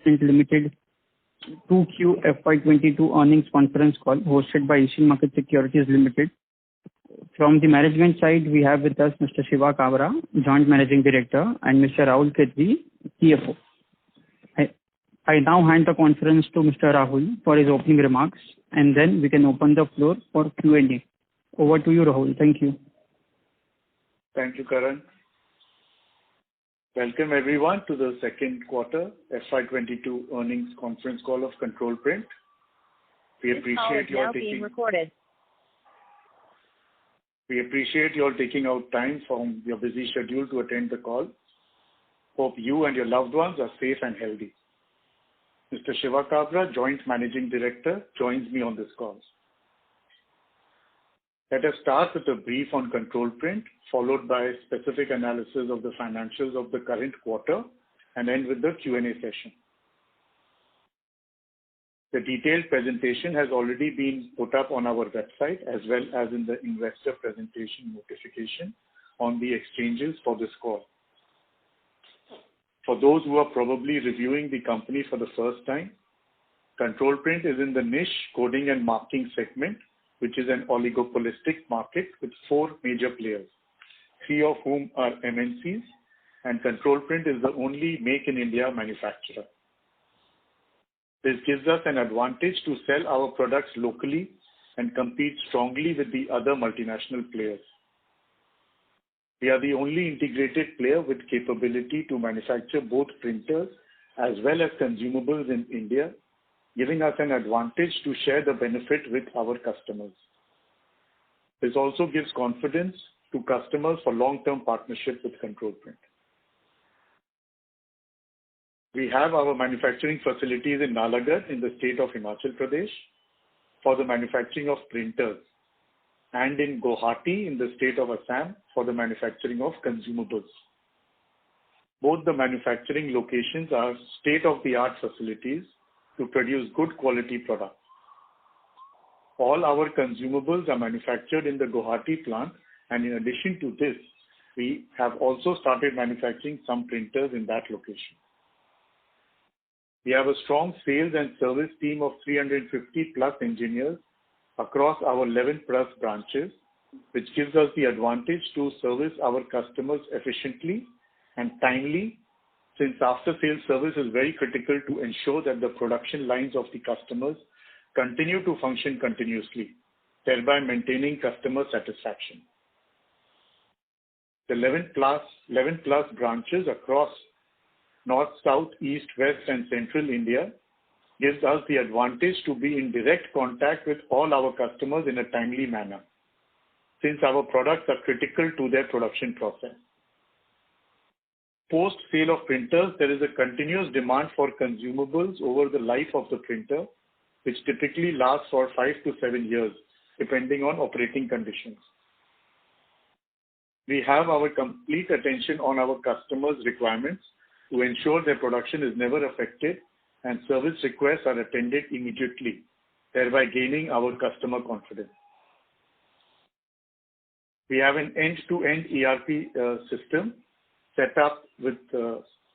Limited 2Q FY22 earnings conference call hosted by Asian Market Securities Limited. From the management side, we have with us Mr. Shiva Kabra, Joint Managing Director, and Mr. Rahul Khetri, CFO. I now hand the conference to Mr. Rahul for his opening remarks, and then we can open the floor for Q&A. Over to you, Rahul. Thank you. Thank you, Karan. Welcome everyone to the second quarter FY22 earnings conference call of Control Print. We appreciate your taking out time from your busy schedule to attend the call. Hope you and your loved ones are safe and healthy. Mr. Shiva Kabra, Joint Managing Director, joins me on this call. Let us start with a brief on Control Print, followed by specific analysis of the financials of the current quarter, and end with the Q&A session. The detailed presentation has already been put up on our website as well as in the investor presentation notification on the exchanges for this call. For those who are probably reviewing the company for the first time, Control Print is in the niche coding and marking segment, which is an oligopolistic market with 4 major players, 3 of whom are MNCs, and Control Print is the only make-in-India manufacturer. This gives us an advantage to sell our products locally and compete strongly with the other multinational players. We are the only integrated player with capability to manufacture both printers as well as consumables in India, giving us an advantage to share the benefit with our customers. This also gives confidence to customers for long-term partnership with Control Print. We have our manufacturing facilities in Nalagarh in the state of Himachal Pradesh for the manufacturing of printers, and in Guwahati in the state of Assam for the manufacturing of consumables. Both the manufacturing locations are state-of-the-art facilities to produce good quality products. All our consumables are manufactured in the Guwahati plant, and in addition to this, we have also started manufacturing some printers in that location. We have a strong sales and service team of 350 plus engineers across our 11 plus branches, which gives us the advantage to service our customers efficiently and timely, since after-sales service is very critical to ensure that the production lines of the customers continue to function continuously, thereby maintaining customer satisfaction. The 11 plus branches across North, South, East, West and Central India gives us the advantage to be in direct contact with all our customers in a timely manner, since our products are critical to their production process. Post sale of printers, there is a continuous demand for consumables over the life of the printer, which typically lasts for 5 to 7 years, depending on operating conditions. We have our complete attention on our customers' requirements to ensure their production is never affected and service requests are attended immediately, thereby gaining our customer confidence. We have an end-to-end ERP system set up with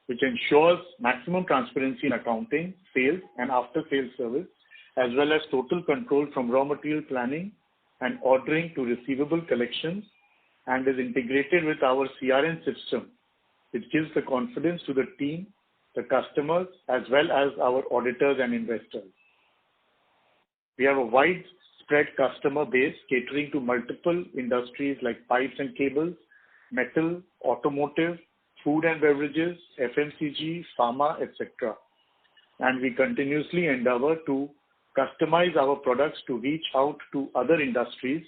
which ensures maximum transparency in accounting, sales and after-sales service, as well as total control from raw material planning and ordering to receivable collections, and is integrated with our CRM system, which gives the confidence to the team, the customers, as well as our auditors and investors. We have a widespread customer base catering to multiple industries like pipes and cables, metal, automotive, food and beverages, FMCG, pharma, etc. And we continuously endeavor to customize our products to reach out to other industries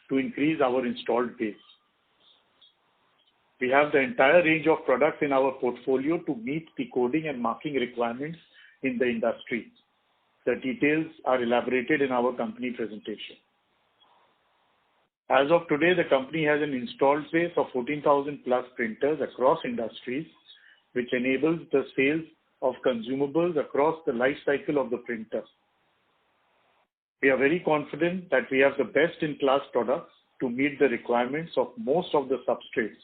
to increase our installed base. We have the entire range of products in our portfolio to meet the coding and marking requirements in the industry. The details are elaborated in our company presentation. As of today, the company has an installed base of 14,000 plus printers across industries, which enables the sales of consumables across the life cycle of the printer. We are very confident that we have the best-in-class products to meet the requirements of most of the substrates,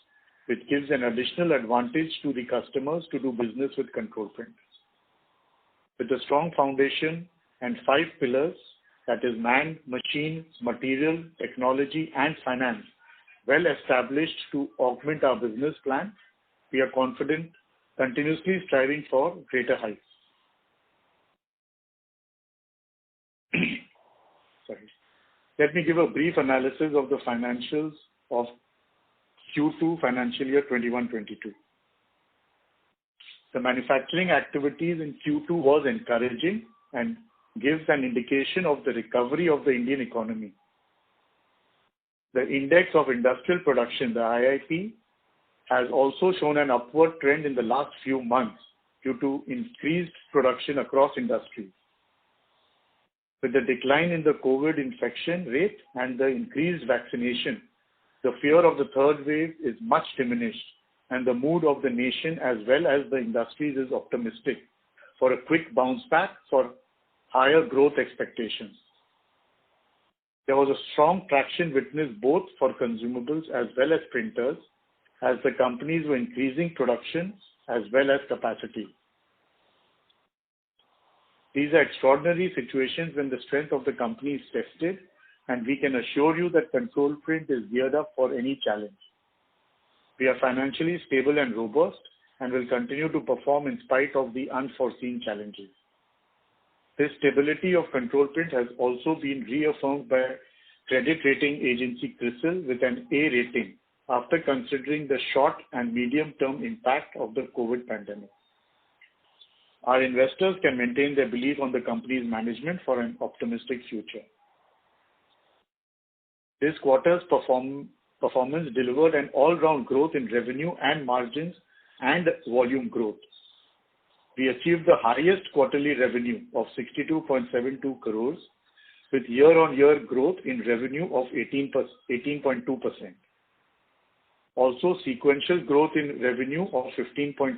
which gives an additional advantage to the customers to do business with Control Print. with a strong foundation and 5 pillars, that is man, machine, material, technology, and finance, well established to augment our business plan, we are confident, continuously striving for greater heights. Sorry. Let me give a brief analysis of the financials of Q2 financial year 21-22. The manufacturing activities in Q2 was encouraging and gives an indication of the recovery of the Indian economy. The Index of Industrial Production, the IIP, has also shown an upward trend in the last few months due to increased production across industries. With the decline in the COVID infection rate and the increased vaccination, the fear of the third wave is much diminished, and the mood of the nation as well as the industries is optimistic for a quick bounce back for higher growth expectations. There was a strong traction witnessed both for consumables as well as printers, as the companies were increasing production as well as capacity. These are extraordinary situations when the strength of the company is tested, and we can assure you that Control Print is geared up for any challenge. We are financially stable and robust and will continue to perform in spite of the unforeseen challenges. This stability of Control Print has also been reaffirmed by credit rating agency CRISIL with an A rating after considering the short and medium-term impact of the COVID pandemic. Our investors can maintain their belief on the company's management for an optimistic future. This quarter's performance delivered an all-round growth in revenue and margins and volume growth. We achieved the highest quarterly revenue of 62.72 crores with year-on-year growth in revenue of 18.2%. Also sequential growth in revenue of 15.3%.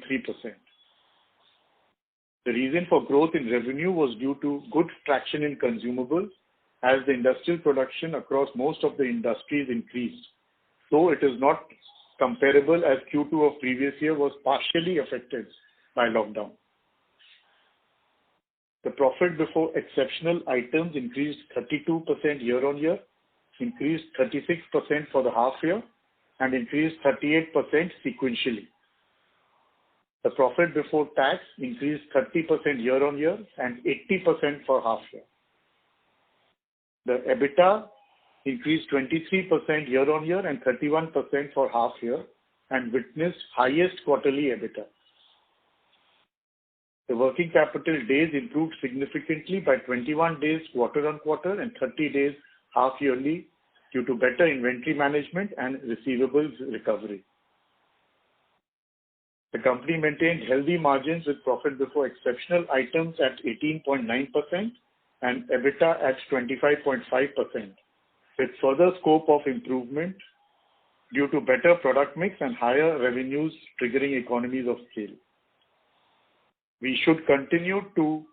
The reason for growth in revenue was due to good traction in consumables as the industrial production across most of the industries increased, though it is not comparable as Q2 of previous year was partially affected by lockdown. The profit before exceptional items increased 32% year-on-year, increased 36% for the half year, and increased 38% sequentially. The profit before tax increased 30% year-on-year and 80% for half year. The EBITDA increased 23% year-on-year and 31% for half year and witnessed highest quarterly EBITDA. The working capital days improved significantly by 21 days quarter-on-quarter and 30 days half-yearly due to better inventory management and receivables recovery. The company maintained healthy margins with profit before exceptional items at 18.9% and EBITDA at 25.5%, with further scope of improvement due to better product mix and higher revenues triggering economies of scale. We should continue to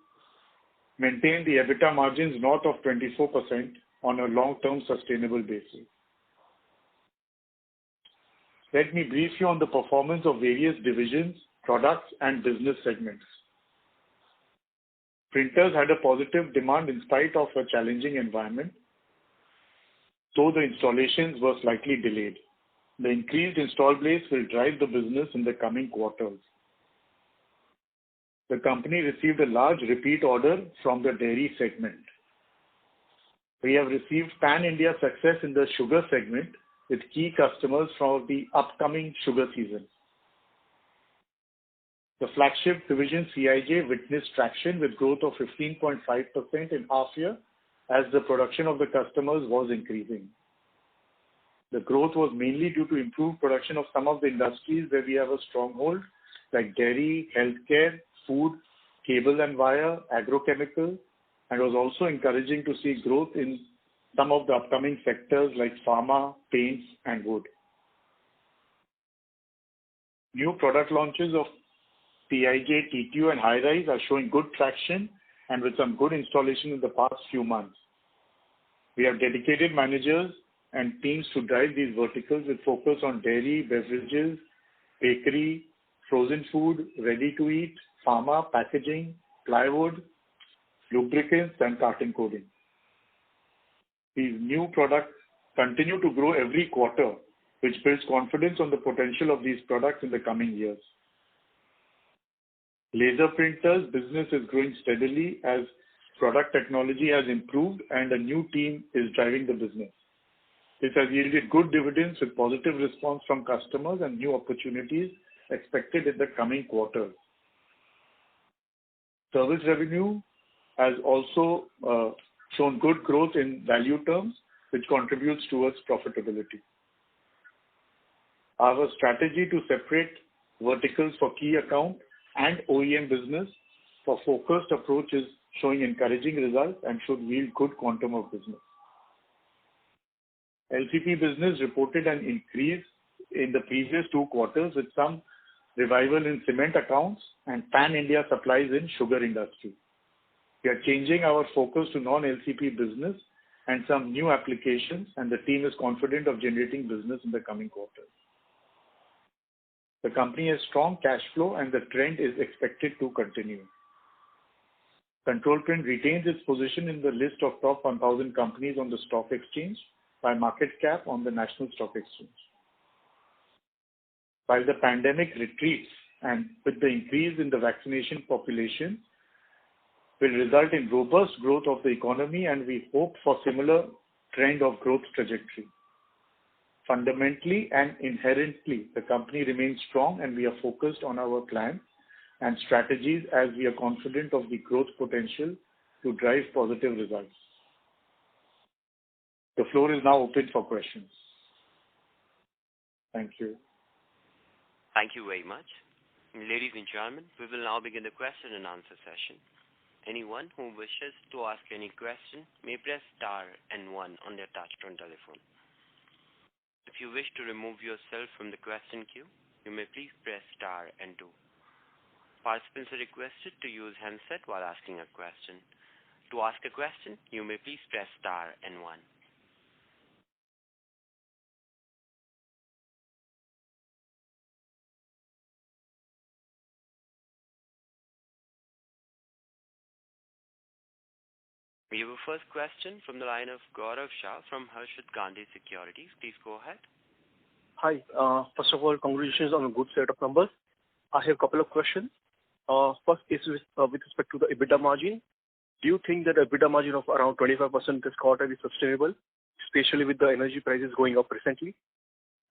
maintain the EBITDA margins north of 24% on a long-term sustainable basis. Let me brief you on the performance of various divisions, products, and business segments. Printers had a positive demand in spite of a challenging environment, though the installations were slightly delayed. The increased install base will drive the business in the coming quarters. The company received a large repeat order from the dairy segment. We have received pan-India success in the sugar segment with key customers for the upcoming sugar season. The flagship division CIJ witnessed traction with growth of 15.5% in half year as the production of the customers was increasing. The growth was mainly due to improved production of some of the industries where we have a stronghold like dairy, healthcare, food, cable and wire, agrochemical, and was also encouraging to see growth in some of the upcoming sectors like pharma, paints, and wood. New product launches of PIJ, TTU, and high-rise are showing good traction and with some good installation in the past few months. We have dedicated managers and teams to drive these verticals with focus on dairy, beverages, bakery, frozen food, ready-to-eat, pharma, packaging, plywood, lubricants, and carton coating. These new products continue to grow every quarter, which builds confidence on the potential of these products in the coming years. Laser printers business is growing steadily as product technology has improved and a new team is driving the business. This has yielded good dividends with positive response from customers and new opportunities expected in the coming quarters. Service revenue has also shown good growth in value terms, which contributes towards profitability. Our strategy to separate verticals for key account and OEM business for focused approach is showing encouraging results and should yield good quantum of business. LCP business reported an increase in the previous 2 quarters with some revival in cement accounts and pan-India supplies in sugar industry. We are changing our focus to non-LCP business and some new applications, and the team is confident of generating business in the coming quarters. The company has strong cash flow and the trend is expected to continue. Control Print retains its position in the list of top 1,000 companies on the stock exchange by market cap on the National Stock Exchange. While the pandemic retreats and with the increase in the vaccination population will result in robust growth of the economy, and we hope for similar trend of growth trajectory. Fundamentally and inherently, the company remains strong and we are focused on our plans and strategies as we are confident of the growth potential to drive positive results. The floor is now open for questions. Thank you. Thank you very much. Ladies and gentlemen, we will now begin the question and answer session. Anyone who wishes to ask any question may press star and 1 on their touchtone telephone. If you wish to remove yourself from the question queue, you may please press star and 2. Participants are requested to use handset while asking a question. To ask a question, you may please press star and 1. We have a first question from the line of Gaurav Shah from Harshad Gandhi Securities. Please go ahead. Hi. First of all, congratulations on a good set of numbers. I have a couple of questions. First is with respect to the EBITDA margin. Do you think that EBITDA margin of around 25% this quarter is sustainable, especially with the energy prices going up recently?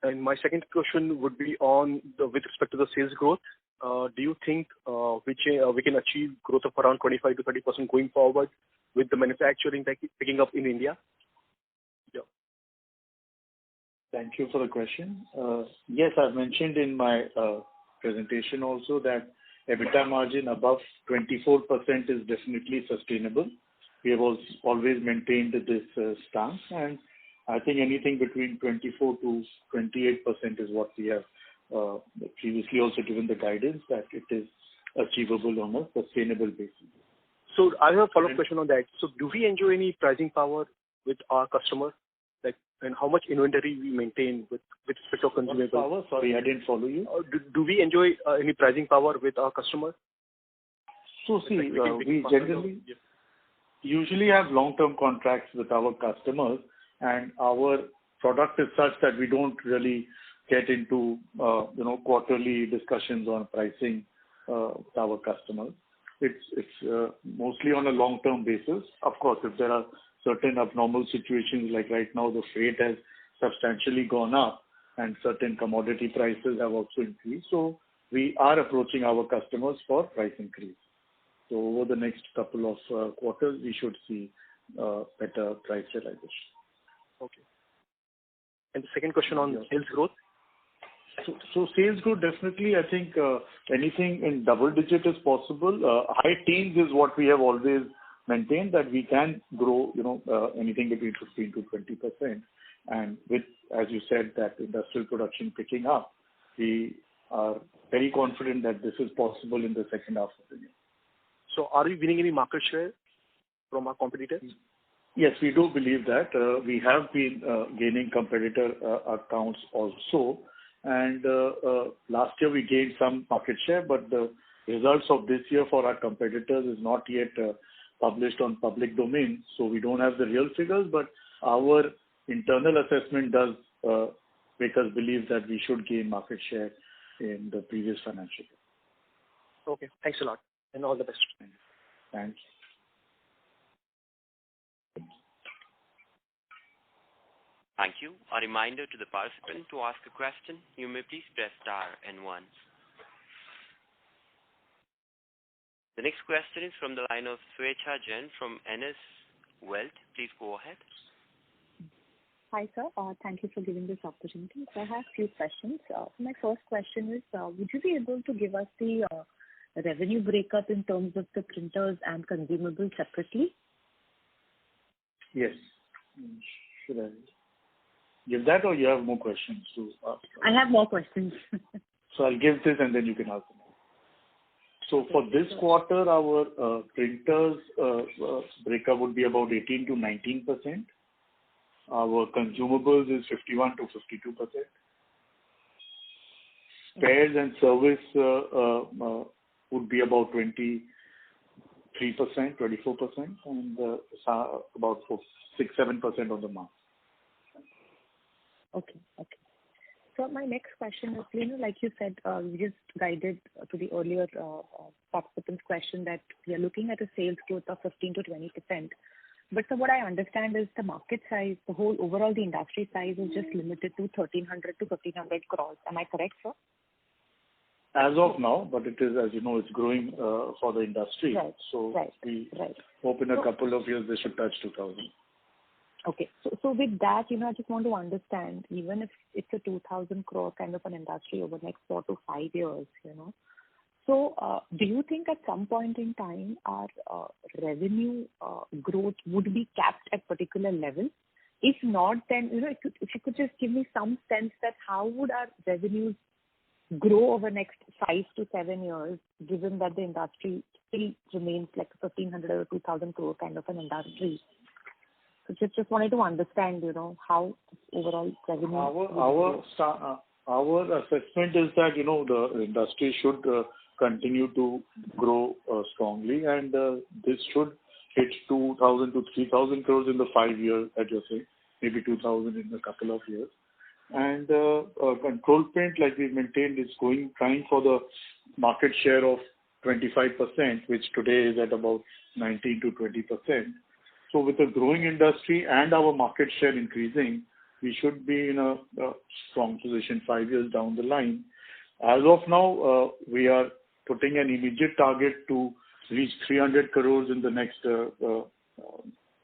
And my second question would be with respect to the sales growth. Do you think we can achieve growth of around 25 to 30% going forward with the manufacturing picking up in India? Yeah. Thank you for the question. Yes, I've mentioned in my presentation also that EBITDA margin above 24% is definitely sustainable. We have always maintained this stance, and I think anything between 24 to 28% is what we have previously also given the guidance that it is achievable on a sustainable basis. So I have a follow-up question on that. So do we enjoy any pricing power with our customers? And how much inventory we maintain with respect to consumables? Power? Sorry, I didn't follow you. Do we enjoy any pricing power with our customers? So see, we generally usually have long-term contracts with our customers, and our product is such that we don't really get into quarterly discussions on pricing with our customers. It's mostly on a long-term basis. Of course, if there are certain abnormal situations like right now, the freight has substantially gone up and certain commodity prices have also increased. So we are approaching our customers for price increase. So over the next couple of quarters, we should see better price realization. Okay. And the second question on sales growth? So sales growth, definitely, I think anything in double digit is possible. High teens is what we have always maintained, that we can grow, anything between 15 to 20%. And with, as you said, that industrial production picking up, we are very confident that this is possible in the second half of the year. So are we winning any market share from our competitors? Yes, we do believe that. We have been gaining competitor accounts also. And last year we gained some market share, but the results of this year for our competitors is not yet published on public domain, so we don't have the real figures, but our internal assessment does make us believe that we should gain market share in the previous financial year. Okay, thanks a lot, and all the best. Thanks. Thank you. A reminder to the participant, to ask a question, you may please press star and 1. The next question is from the line of Swechha Jain from NS Wealth. Please go ahead. Hi, sir. Thank you for giving this opportunity. So I have a few questions. My first question is, would you be able to give us the revenue breakup in terms of the printers and consumables separately? Yes. Should I give that, or you have more questions to ask? I have more questions. So I'll give this and then you can ask them. So for this quarter, our printers breakup would be about 18 to 19%. Our consumables is 51 to 52%. Spares and service would be about 23%, 24%, and about 6-7% on the mark. Okay. So my next question is, like you said, you just guided to the earlier participant's question that we are looking at a sales growth of 15 to 20%. But so what I understand is the market size, the whole overall the industry size is just limited to 1,300 to 1,500 crores. Am I correct, sir? As of now, but it is, as you know, it's growing for the industry. Right. So right. we right. hope in a couple of years they should touch 2,000. Okay. So with that, I just want to understand, even if it's a 2,000 crore kind of an industry over the next 4 to 5 years, so do you think at some point in time our revenue growth would be capped at particular level? If not, then, if you could just give me some sense that how would our revenues grow over the next 5 to 7 years, given that the industry still remains like a 1,500 or 2,000 crore kind of an industry? So just wanted to understand, how overall revenue. Our assessment is that the industry should continue to grow strongly, and this should hit 2,000 to 3,000 crores in the 5 years, as you're saying, maybe 2,000 in a couple of years. And Control Print, like we maintained, is trying for the market share of 25%, which today is at about 19 to 20%. So with a growing industry and our market share increasing, we should be in a strong position 5 years down the line. As of now, we are putting an immediate target to reach 300 crores in the next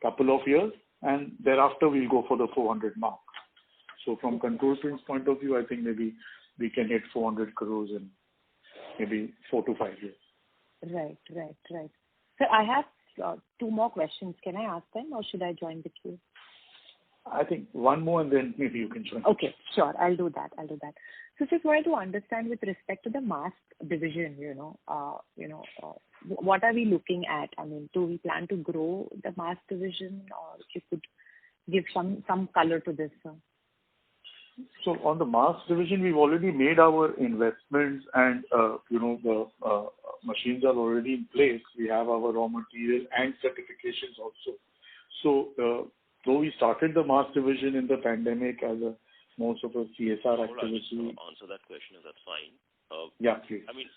couple of years, and thereafter we'll go for the 400 mark. So from Control Print's point of view, I think maybe we can hit 400 crores in maybe 4 to 5 years. Right. So I have 2 more questions. Can I ask them, or should I join the queue? I think one more and then maybe you can join. Okay, sure. I'll do that. So just wanted to understand with respect to the mask division, what are we looking at? I mean, do we plan to grow the mask division, or if you could give some color to this, sir? So on the mask division, we've already made our investments, and the machines are already in place. We have our raw material and certifications also. So though we started the mask division in the pandemic as most of a CSR activity. I'll answer that question if that's fine. Yeah, please. I mean,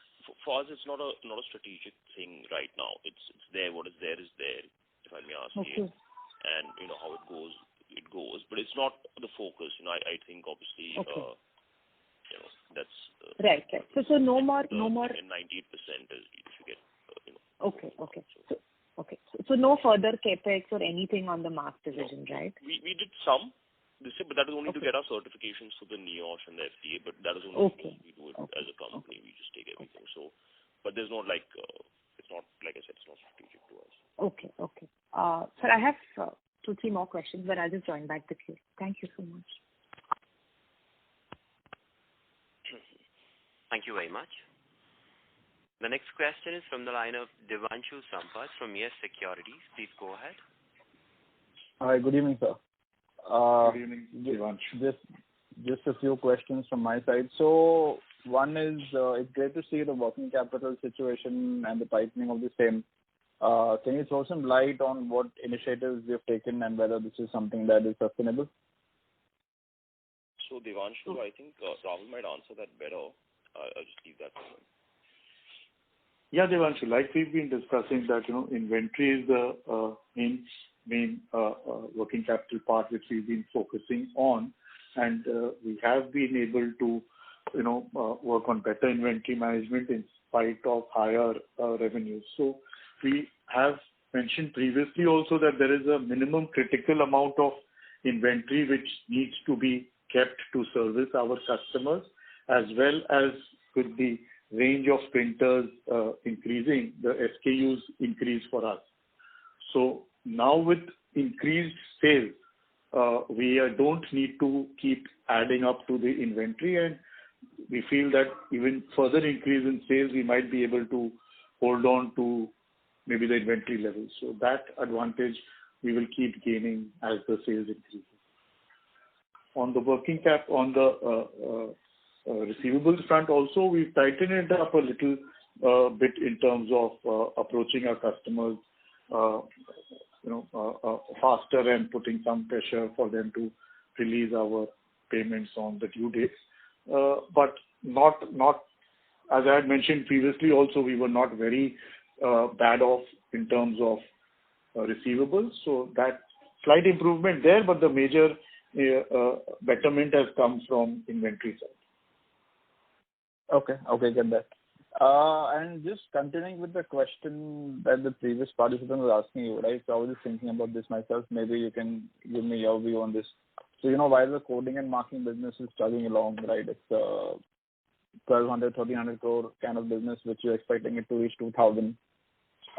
for us, it's not a strategic thing right now. It's there. What is there is there, if I may ask you. And how it goes, but it's not the focus. I think obviously, that's right. So no more. 98% is if you get. Okay. So no further capex or anything on the mask division, right? We did some this year, but that is only to get our certifications for the NIOSH and the FDA. But that is only we do it as a company. We just take everything. So, but there's not it's not like I said, it's not strategic to us. Okay. So I have 2-3 more questions, but I'll just join back the queue. Thank you so much. Thank you very much. The next question is from the line of Devanshu Sampat from Yes Securities. Please go ahead. Hi, good evening, sir. Good evening, Devanshu. Just a few questions from my side. So One is it's great to see the working capital situation and the tightening of the same. Can you throw some light on what initiatives you have taken and whether this is something that is sustainable? So Devanshu, I think Rahul might answer that better. I'll just leave that to him. Yeah, Devanshu, like we've been discussing that, inventory is the main working capital part which we've been focusing on, and we have been able to, work on better inventory management in spite of higher revenues. So we have mentioned previously also that there is a minimum critical amount of inventory which needs to be kept to service our customers, as well as with the range of printers increasing, the SKUs increase for us. So now with increased sales, we don't need to keep adding up to the inventory, and we feel that even further increase in sales, we might be able to hold on to maybe the inventory levels. So that advantage we will keep gaining as the sales increases. On the working cap, on the receivables front also, we've tightened it up a little bit in terms of approaching our customers faster and putting some pressure for them to release our payments on the due dates. But not as I had mentioned previously also, we were not very bad off in terms of receivables. So that slight improvement there, but the major betterment has come from inventory side. Okay, get that. And just continuing with the question that the previous participant was asking you, right? So I was just thinking about this myself. Maybe you can give me your view on this. So, while the coding and marking business is chugging along, right? It's 1,200, 1,300 crore kind of business, which you're expecting it to reach 2,000.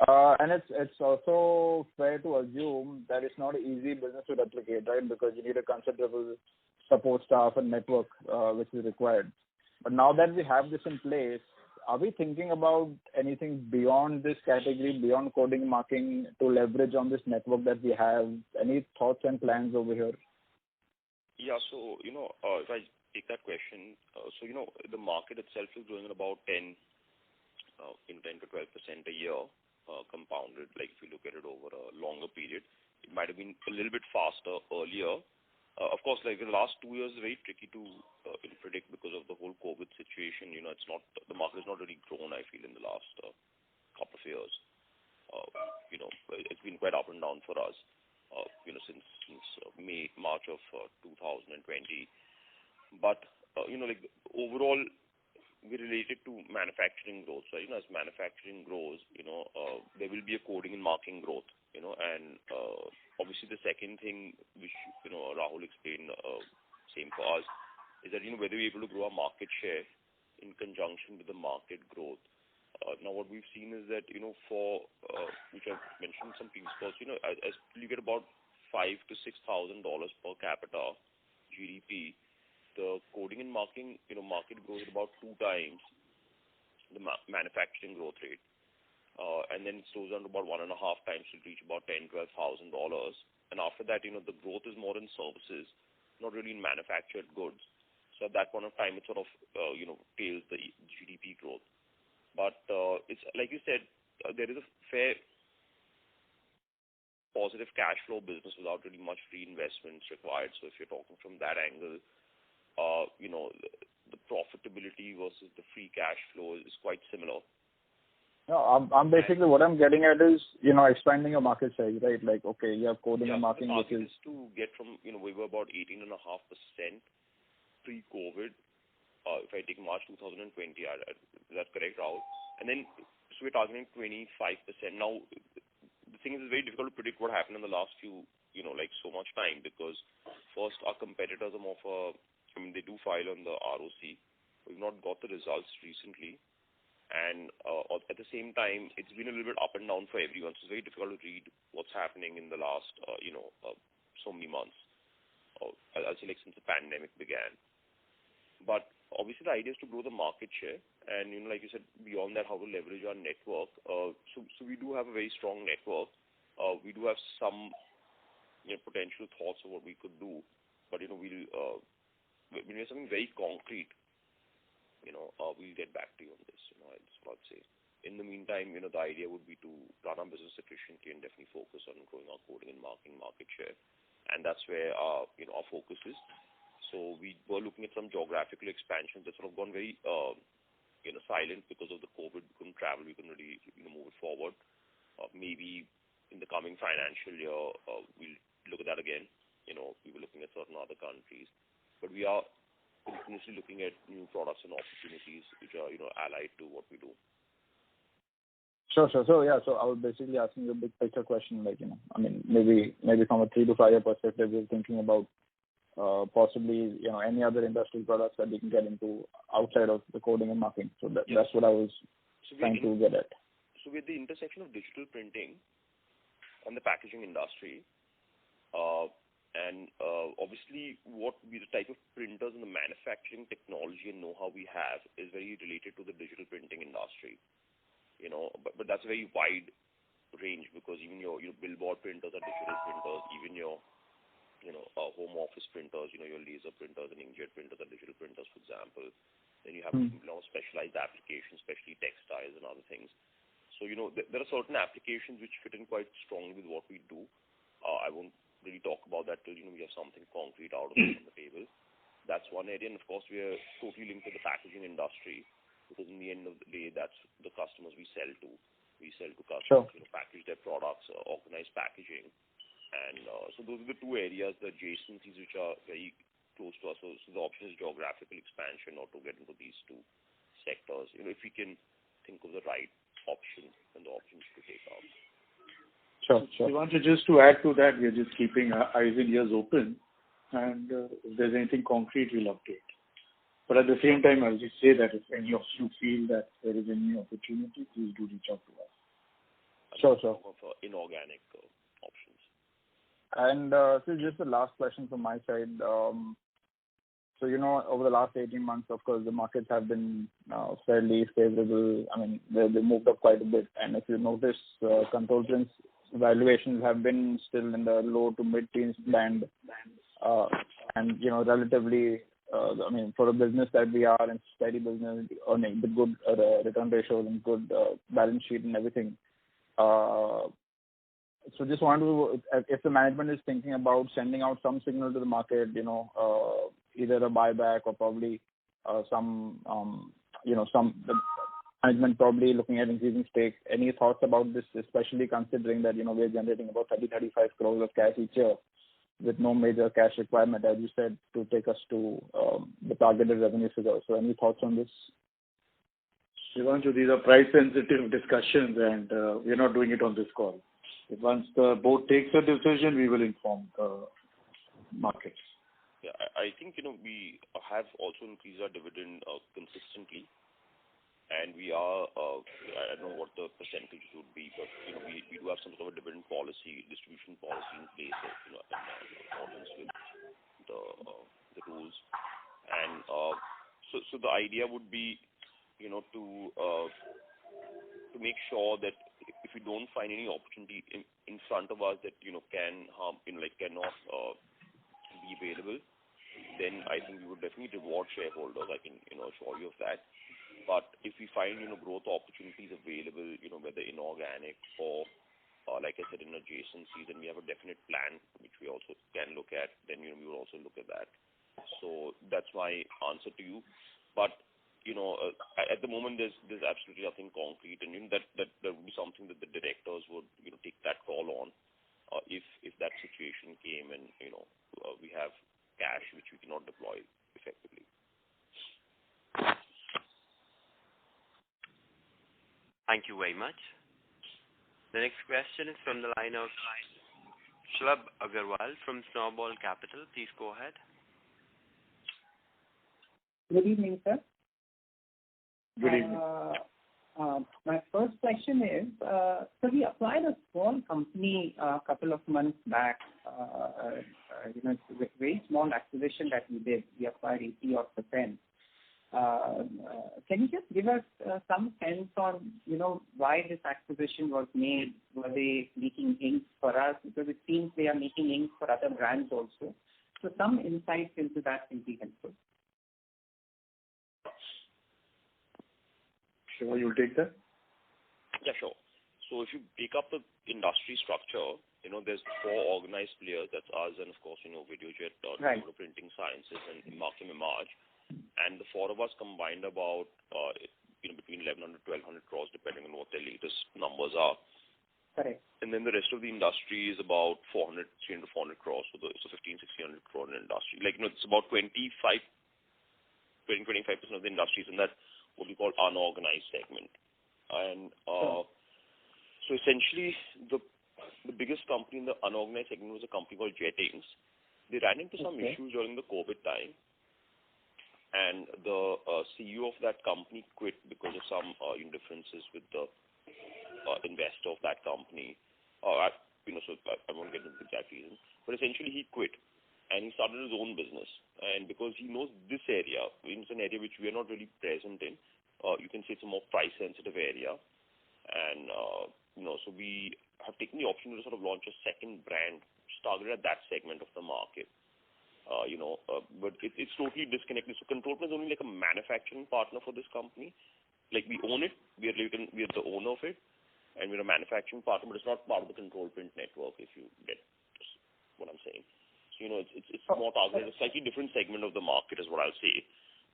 And it's also fair to assume that it's not an easy business to replicate, right? Because you need a considerable support staff and network which is required. But now that we have this in place, are we thinking about anything beyond this category, beyond coding and marking, to leverage on this network that we have? Any thoughts and plans over here? Yeah, so, if I take that question, the market itself is growing at about 10 to 12% a year. Compounded, like if you look at it over a longer period. It might have been a little bit faster earlier. Of course, like the last 2 years is very tricky to predict because of the whole COVID situation. The market has not really grown, I feel, in the last couple of years. It's been quite up and down for us, since March of 2020. But, like overall, we related to manufacturing growth. So, as manufacturing grows, there will be a coding and marking growth, and obviously the second thing which, Rahul explained, same for us, is that, whether we're able to grow our market share in conjunction with the market growth. Now what we've seen is that, for, which I've mentioned some previous calls, as you get about $5,000 to $6,000 per capita GDP, the coding and marking, market grows at about 2 times the manufacturing growth rate. And then it slows down to about 1.5 times to reach about $10,000 to $12,000. And after that, the growth is more in services, not really in manufactured goods. So at that point of time, it sort of, tails the GDP growth. But it's like you said, there is a fair positive cash flow business without really much reinvestments required. So if you're talking from that angle, the profitability versus the free cash flow is quite similar. No, I'm basically what I'm getting at is, expanding your market size, right? Like, okay, you have coding and marking, which is to get from, we were about 18.5% pre-COVID. If I take March 2020, is that correct, Rahul? And then, so we're targeting 25%. Now, the thing is, it's very difficult to predict what happened in the last few, so much time, because first, our competitors are more for, they do file on the ROC. We've not got the results recently. And at the same time, it's been a little bit up and down for everyone. So it's very difficult to read what's happening in the last, so many months. I'll say like since the pandemic began. But obviously the idea is to grow the market share. And, like you said, beyond that, how to leverage our network. So we do have a very strong network. We do have some, potential thoughts of what we could do. But, when we have something very concrete, we'll get back to you on this. That's what I'd say. In the meantime, the idea would be to run our business efficiently and definitely focus on growing our coding and marketing market share. And that's where our focus is. So we were looking at some geographical expansions that sort of gone very, silent because of the COVID. We couldn't travel. We couldn't really, move it forward. Maybe in the coming financial year, we'll look at that again. We were looking at certain other countries. But we are continuously looking at new products and opportunities which are, allied to what we do. Sure. So I was basically asking you a big picture question, maybe from a 3 to 5 year perspective, we're thinking about possibly, any other industrial products that we can get into outside of the coding and marketing. So that's what I was trying to get at. So with the intersection of digital printing and the packaging industry, and obviously what the type of printers and the manufacturing technology and know-how we have is very related to the digital printing industry. But that's a very wide range because even your billboard printers are digital printers, even your home office printers, your laser printers and inkjet printers are digital printers, for example. Then you have specialized applications, especially textiles and other things. So there are certain applications which fit in quite strongly with what we do. I won't really talk about that till we have something concrete out of it on the table. That's one area, and of course we are totally linked to the packaging industry. Because in the end of the day, that's the customers we sell to. We sell to customers, package their products, organized packaging. And so those are the two areas, the adjacencies, which are very close to us. So the option is geographical expansion or to get into these two sectors. If we can think of the right option and the options to take out. Sure. We want to just to add to that, we're just keeping our eyes and ears open. And if there's anything concrete, we'll update. But at the same time, I'll just say that if any of you feel that there is any opportunity, please do reach out to us. Sure. For inorganic options. And so just the last question from my side. So, over the last 18 months, of course, the markets have been fairly favorable. They moved up quite a bit. And if you notice, Control Print's valuations have been still in the low to mid-teens band. And, relatively, for a business that we are in, steady business, earning the good return ratios and good balance sheet and everything. So just want to, if the management is thinking about sending out some signal to the market, either a buyback or probably the management probably looking at increasing stake. Any thoughts about this, especially considering that, we're generating about 30-35 crores of cash each year with no major cash requirement, as you said, to take us to the targeted revenue figure. So any thoughts on this? Shivanju, these are price-sensitive discussions, and we're not doing it on this call. Once the board takes a decision, we will inform the markets. Yeah, I think, we have also increased our dividend consistently. And we are, I don't know what the percentage would be, but, we do have some sort of a dividend policy, distribution policy in place, in accordance with the rules. And so the idea would be, to make sure that if we don't find any opportunity in front of us that, cannot be available, then I think we would definitely reward shareholders. I can, assure you of that. But if we find, growth opportunities available, whether inorganic or, like I said, in adjacencies, then we have a definite plan, which we also can look at, then, we will also look at that. So that's my answer to you. But, at the moment, there's absolutely nothing concrete, and that would be something that the directors would, take that call on, if that situation came and, we have cash which we cannot deploy effectively. Thank you very much. The next question is from the line of Shlab Agarwal from Snowball Capital. Please go ahead. Good evening, sir. Good evening. My first question is, so we acquired a small company a couple of months back. It's a very small acquisition that we did. We acquired 80%. Can you just give us some sense on, why this acquisition was made? Were they making inks for us? Because it seems they are making inks for other brands also. So some insights into that will be helpful. Shiva, you'll take that? Yeah, sure. So if you break up the industry structure, there's 4 organized players. That's us and, of course, Videojet, Right. Printing Sciences, and Markem-Imaje. And the 4 of us combined about between 1,100 to 1,200 crores, depending on what their latest numbers are. Correct. And then the rest of the industry is about 300 to 400 crores. So it's a 1,500 crore industry. It's about 25% of the industry is in that what we call unorganized segment. And so essentially, the biggest company in the unorganized segment was a company called Jettings. They ran into some issues during the COVID time, and the CEO of that company quit because of some differences with the investor of that company. So I won't get into the exact reason, but essentially he quit and he started his own business. And because he knows this area, it's an area which we are not really present in. You can say it's a more price-sensitive area, and so we have taken the option to sort of launch a second brand targeted at that segment of the market. But it's totally disconnected. So Control Print is only like a manufacturing partner for this company. Like we own it, we are the owner of it, and we're a manufacturing partner, but it's not part of the Control Print network. If you get what I'm saying, so it's more targeted, a slightly different segment of the market is what I'll say,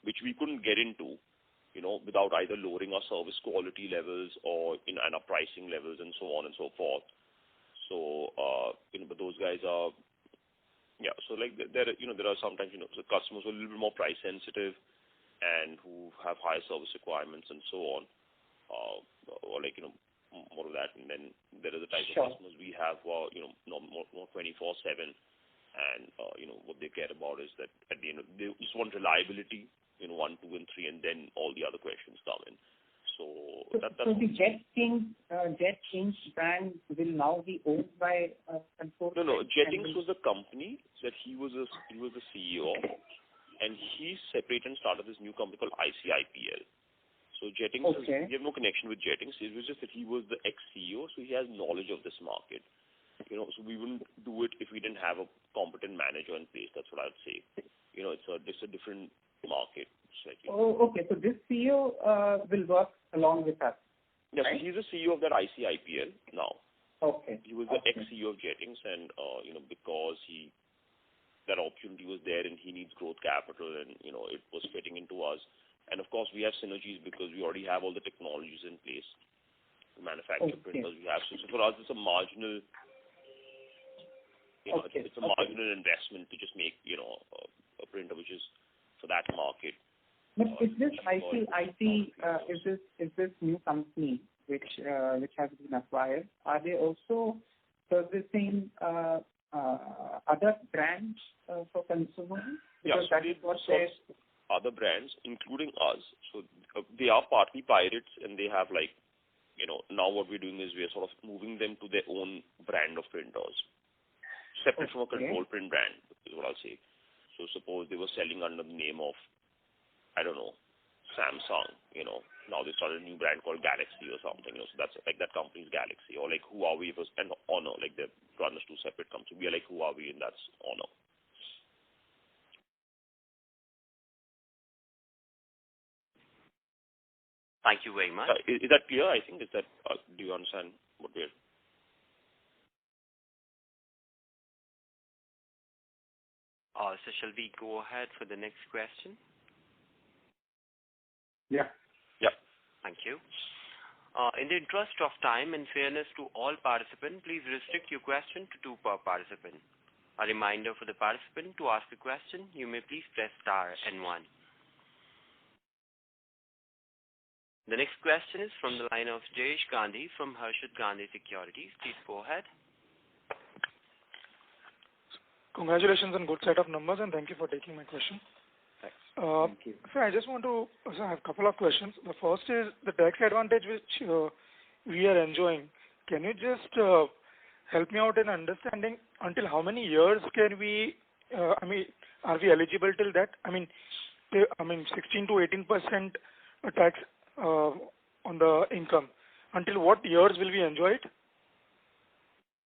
which we couldn't get into, without either lowering our service quality levels or and our pricing levels and so on and so forth. So but those guys are. Yeah, so there are sometimes the customers who are a little bit more price sensitive and who have higher service requirements and so on, or more of that. And then there are the type of customers we have who are more 24/7, and what they care about is that at the end they just want reliability, 1, 2, and 3, and then all the other questions come in. So that's the Jettings brand will now be owned by Control? No. Jettings was the company that he was the CEO of, and he separated and started this new company called ICIPL. So Jettings, we have no connection with Jettings. It was just that he was the ex-CEO, so he has knowledge of this market. So we wouldn't do it if we didn't have a competent manager in place. That's what I'd say. It's a different market. Okay. So this CEO will work along with us. Yes, right? So he's the CEO of that ICIPL now. Okay. He was the ex-CEO of Jettings, and because that opportunity was there, and he needs growth capital, and it was fitting into us. And of course, we have synergies because we already have all the technologies in place to manufacture printers. We have so for us, it's a marginal. It's a marginal investment to just make a printer which is for that market. But is this is this new company which has been acquired? Are they also servicing other brands for consumers? Because that is what they other brands, including us. So they are partly pirates, and they have now what we're doing is we're sort of moving them to their own brand of printers, separate from a Control Print brand, is what I'll say. So suppose they were selling under the name of, I don't know, Samsung, now they started a new brand called Galaxy or something, so that's like that company's Galaxy, or like Huawei was and Honor, like they run as 2 separate companies. We are like Huawei, and that's Honor. Thank you very much. Is that clear? I think do you understand what we're? So shall we go ahead for the next question? Yeah. Thank you. In the interest of time and fairness to all participants, please restrict your question to 2 per participant. A reminder for the participant to ask a question, you may please press star and 1. The next question is from the line of Jayesh Gandhi from Harshad Gandhi Securities. Please go ahead. Congratulations on good set of numbers, and thank you for taking my question. Thank you. So I just want to I have a couple of questions. The first is the tax advantage which we are enjoying. Can you just help me out in understanding until how many years can we, are we eligible till that? 16 to 18% tax on the income. Until what years will we enjoy it?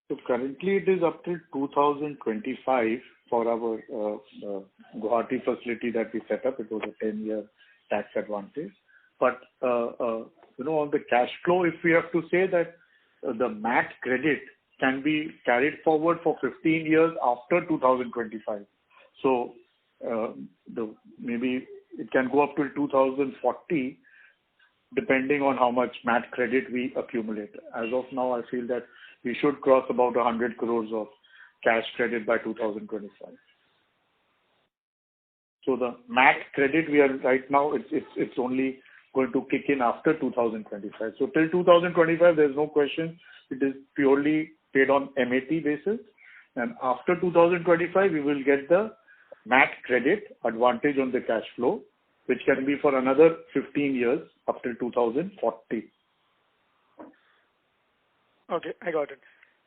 So currently it is up till 2025 for our Guwahati facility that we set up. It was a 10-year tax advantage. But on the cash flow, if we have to say that the MAT credit can be carried forward for 15 years after 2025. So maybe it can go up to 2040, depending on how much MAT credit we accumulate. As of now, I feel that we should cross about 100 crores of cash credit by 2025. So the MAT credit we are right now, it's only going to kick in after 2025. So till 2025, there's no question. It is purely paid on MAT basis. And after 2025, we will get the MAT credit advantage on the cash flow, which can be for another 15 years up till 2040. Okay, I got it.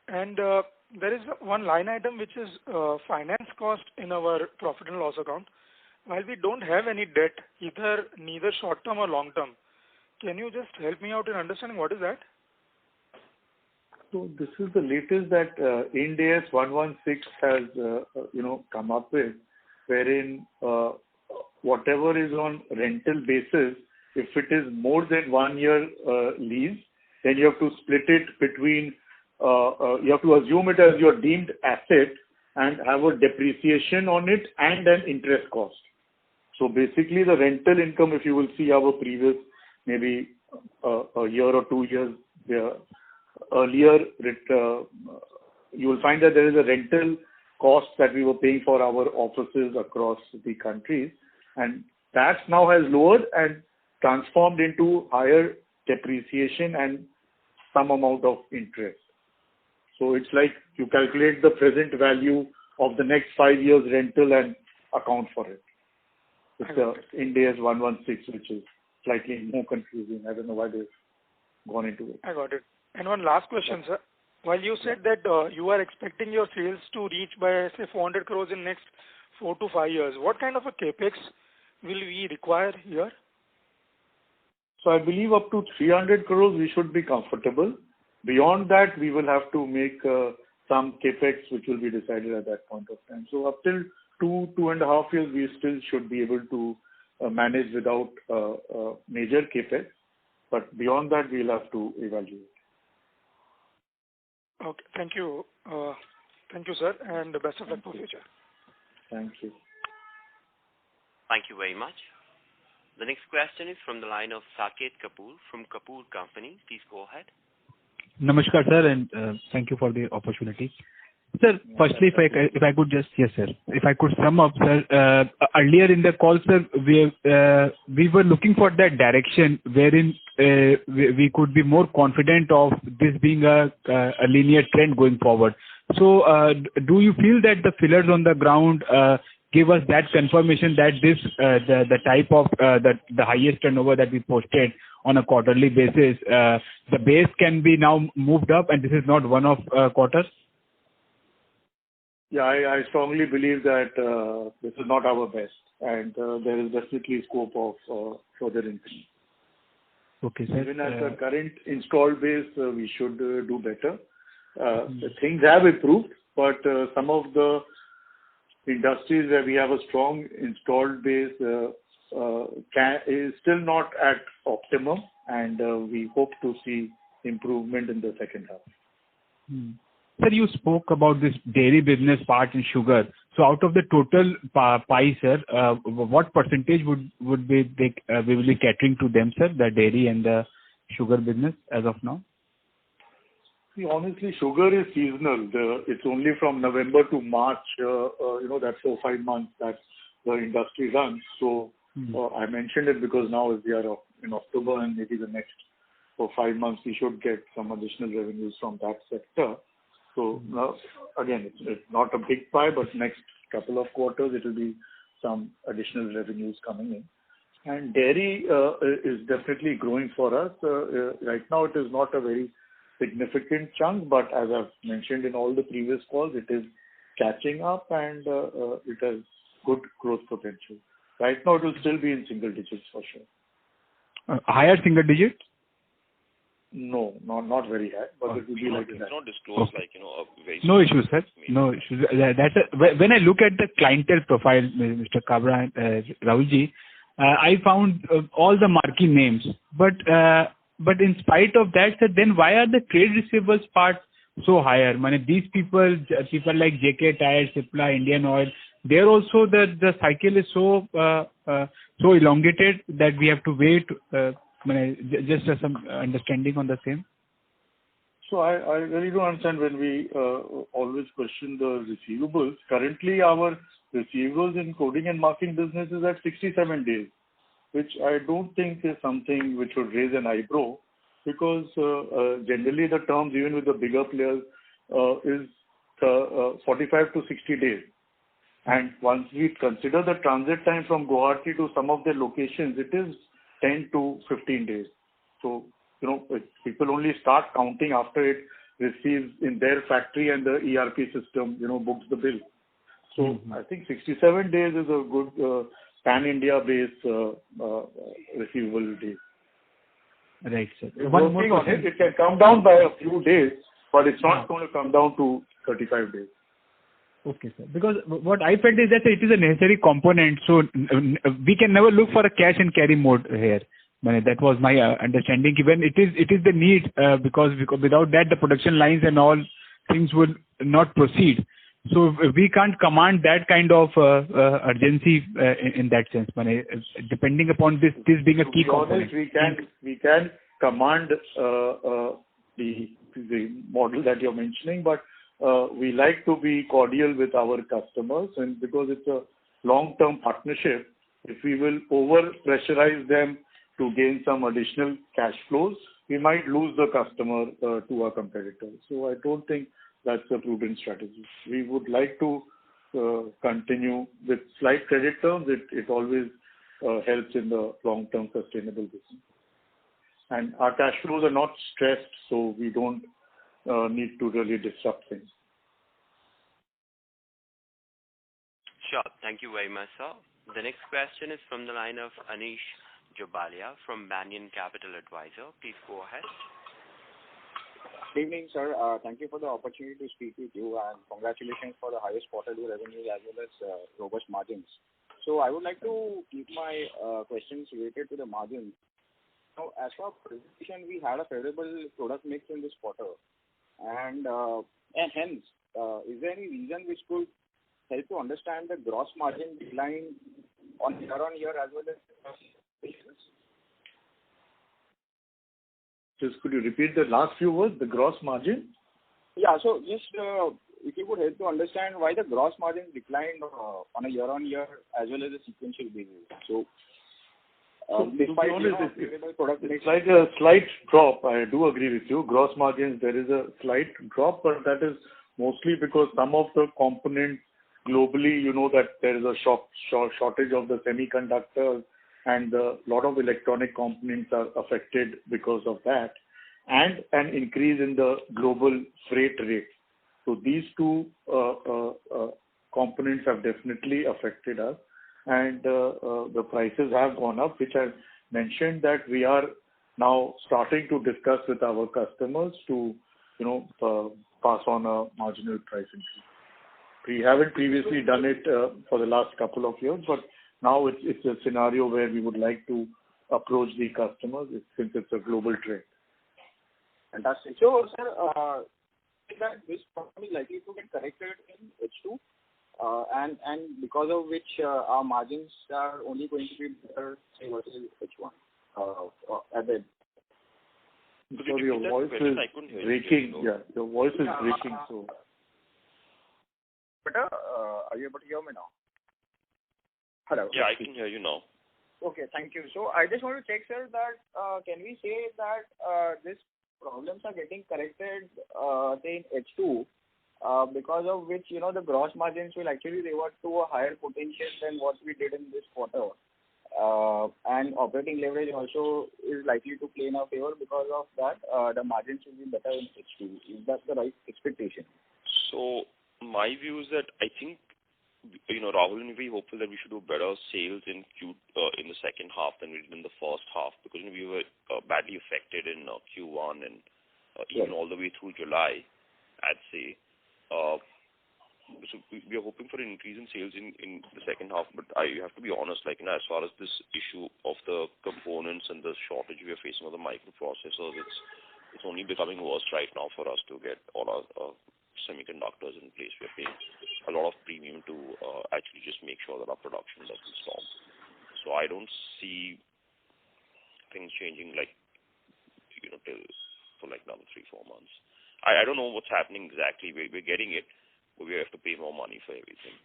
And there is one line item which is finance cost in our profit and loss account. While we don't have any debt, neither short term or long term, can you just help me out in understanding what is that? So this is the latest that Ind AS 116 has come up with, wherein whatever is on rental basis, if it is more than 1 year lease, then you have to split it between, you have to assume it as your deemed asset and have a depreciation on it and an interest cost. So basically the rental income, if you will see our previous maybe a year or 2 years earlier, you will find that there is a rental cost that we were paying for our offices across the countries, and that now has lowered and transformed into higher depreciation and some amount of interest. So it's like you calculate the present value of the next 5 years rental and account for it. It's Ind AS 116, which is slightly more confusing. I don't know why they've gone into it. I got it. And one last question, sir. While you said that you are expecting your sales to reach by, say, 400 crores in next 4 to 5 years, what kind of a capex will we require here? So I believe up to 300 crores we should be comfortable. Beyond that, we will have to make some capex which will be decided at that point of time. So up till 2.5 years, we still should be able to manage without major capex. But beyond that, we'll have to evaluate. Okay, thank you. Thank you, sir, and the best of luck for future. Thank you. Thank you very much. The next question is from the line of Saket Kapoor from Kapoor Company. Please go ahead. Namaskar, sir, and thank you for the opportunity. Sir, firstly, if I could just, yes, sir, if I could sum up, sir, earlier in the call, sir, we were looking for that direction wherein we could be more confident of this being a linear trend going forward. So, do you feel that the fillers on the ground give us that confirmation that this the type of the highest turnover that we posted on a quarterly basis, the base can be now moved up, and this is not one of quarters? Yeah, I strongly believe that this is not our best, and there is definitely scope of further increase. Okay, sir. Even at the current installed base, we should do better. Things have improved, but some of the industries where we have a strong installed base is still not at optimum, and we hope to see improvement in the second half. Sir, you spoke about this dairy business part in sugar. So out of the total pie, sir, what percentage would be we will be catering to them, sir, the dairy and the sugar business as of now? See, honestly, sugar is seasonal. It's only from November to March, that 4-5 months that the industry runs. So I mentioned it because now we are in October, and maybe the next 4-5 months we should get some additional revenues from that sector. So again, it's not a big pie, but next couple of quarters it will be some additional revenues coming in. And dairy is definitely growing for us. Right now it is not a very significant chunk, but as I've mentioned in all the previous calls, it is catching up, and it has good growth potential. Right now it will still be in single digits for sure. Higher single digits? No, not very high, but it will be like that. It's not disclosed a very... No issues, sir. No issues. When I look at the clientele profile, Mr. Kabra and Rahulji, I found all the marquee names, but but in spite of that, sir, then why are the trade receivables part so higher? These people like JK Tyre, Cipla, Indian Oil, there also the cycle is so elongated that we have to wait. Just some understanding on the same. So I really don't understand when we always question the receivables. Currently, our receivables in coding and marking business is at 67 days, which I don't think is something which would raise an eyebrow, because generally the terms, even with the bigger players, is 45 to 60 days. And once we consider the transit time from Guwahati to some of the locations, it is 10 to 15 days. So, people only start counting after it receives in their factory and the ERP system, books the bill. So I think 67 days is a good pan-India based receivable days. Right, sir. One thing on it can come down by a few days, but it's not going to come down to 35 days. Okay, sir. Because what I felt is that it is a necessary component, so we can never look for a cash and carry mode here. That was my understanding. Even it is the need, because without that the production lines and all things will not proceed. So we can't command that kind of urgency in that sense. Depending upon this being a key component. We can command the model that you're mentioning, but we like to be cordial with our customers, and because it's a long-term partnership, if we will over-pressurize them to gain some additional cash flows, we might lose the customer to our competitors. So I don't think that's a prudent strategy. We would like to continue with slight credit terms. It always helps in the long-term sustainable business. And our cash flows are not stressed, so we don't need to really disrupt things. Sure. Thank you very much, sir. The next question is from the line of Anish Jobalia from Banyan Capital Advisor. Please go ahead. Good evening, sir. Thank you for the opportunity to speak with you, and congratulations for the highest quarterly revenue as well as robust margins. So I would like to keep my questions related to the margins. Now, as for presentation, we had a favorable product mix in this quarter, and hence, is there any reason which could help to understand the gross margin decline on year-on-year as well as basis? Just could you repeat the last few words, the gross margin? Yeah, so just if you could help to understand why the gross margin declined on a year-on-year as well as a sequential basis. So despite it's like a slight drop. I do agree with you. Gross margins, there is a slight drop, but that is mostly because some of the components globally, that there is a shortage of the semiconductors, and a lot of electronic components are affected because of that, and an increase in the global freight rate. So these two components have definitely affected us, and the prices have gone up, which I mentioned that we are now starting to discuss with our customers to, pass on a marginal price increase. We haven't previously done it for the last couple of years, but now it's a scenario where we would like to approach the customers since it's a global trend. Fantastic. So, sir, is that this problem is likely to get corrected in H2, and because of which our margins are only going to be better, say, versus H1 at the. So your voice is breaking. Yeah, your voice is breaking. So. Better? Are you able to hear me now? Hello. Yeah, I can hear you now. Okay, thank you. So I just want to check, sir, that can we say that these problems are getting corrected, say in H2, because of which the gross margins will actually revert to a higher potential than what we did in this quarter, and operating leverage also is likely to play in our favor because of that. The margins will be better in H2. Is that the right expectation? So my view is that I think, Rahul, and we hopeful that we should do better sales in the second half than we did in the first half, because we were badly affected in Q1 and even all the way through July, I'd say. so we are hoping for an increase in sales in the second half, but I have to be honest, like, as far as this issue of the components and the shortage we are facing of the microprocessors, it's only becoming worse right now for us to get all our semiconductors in place. We're paying a lot of premium to actually just make sure that our production doesn't stop. So I don't see things changing like, till for like another 3-4 months. I don't know what's happening exactly. We're getting it, but we have to pay more money for everything.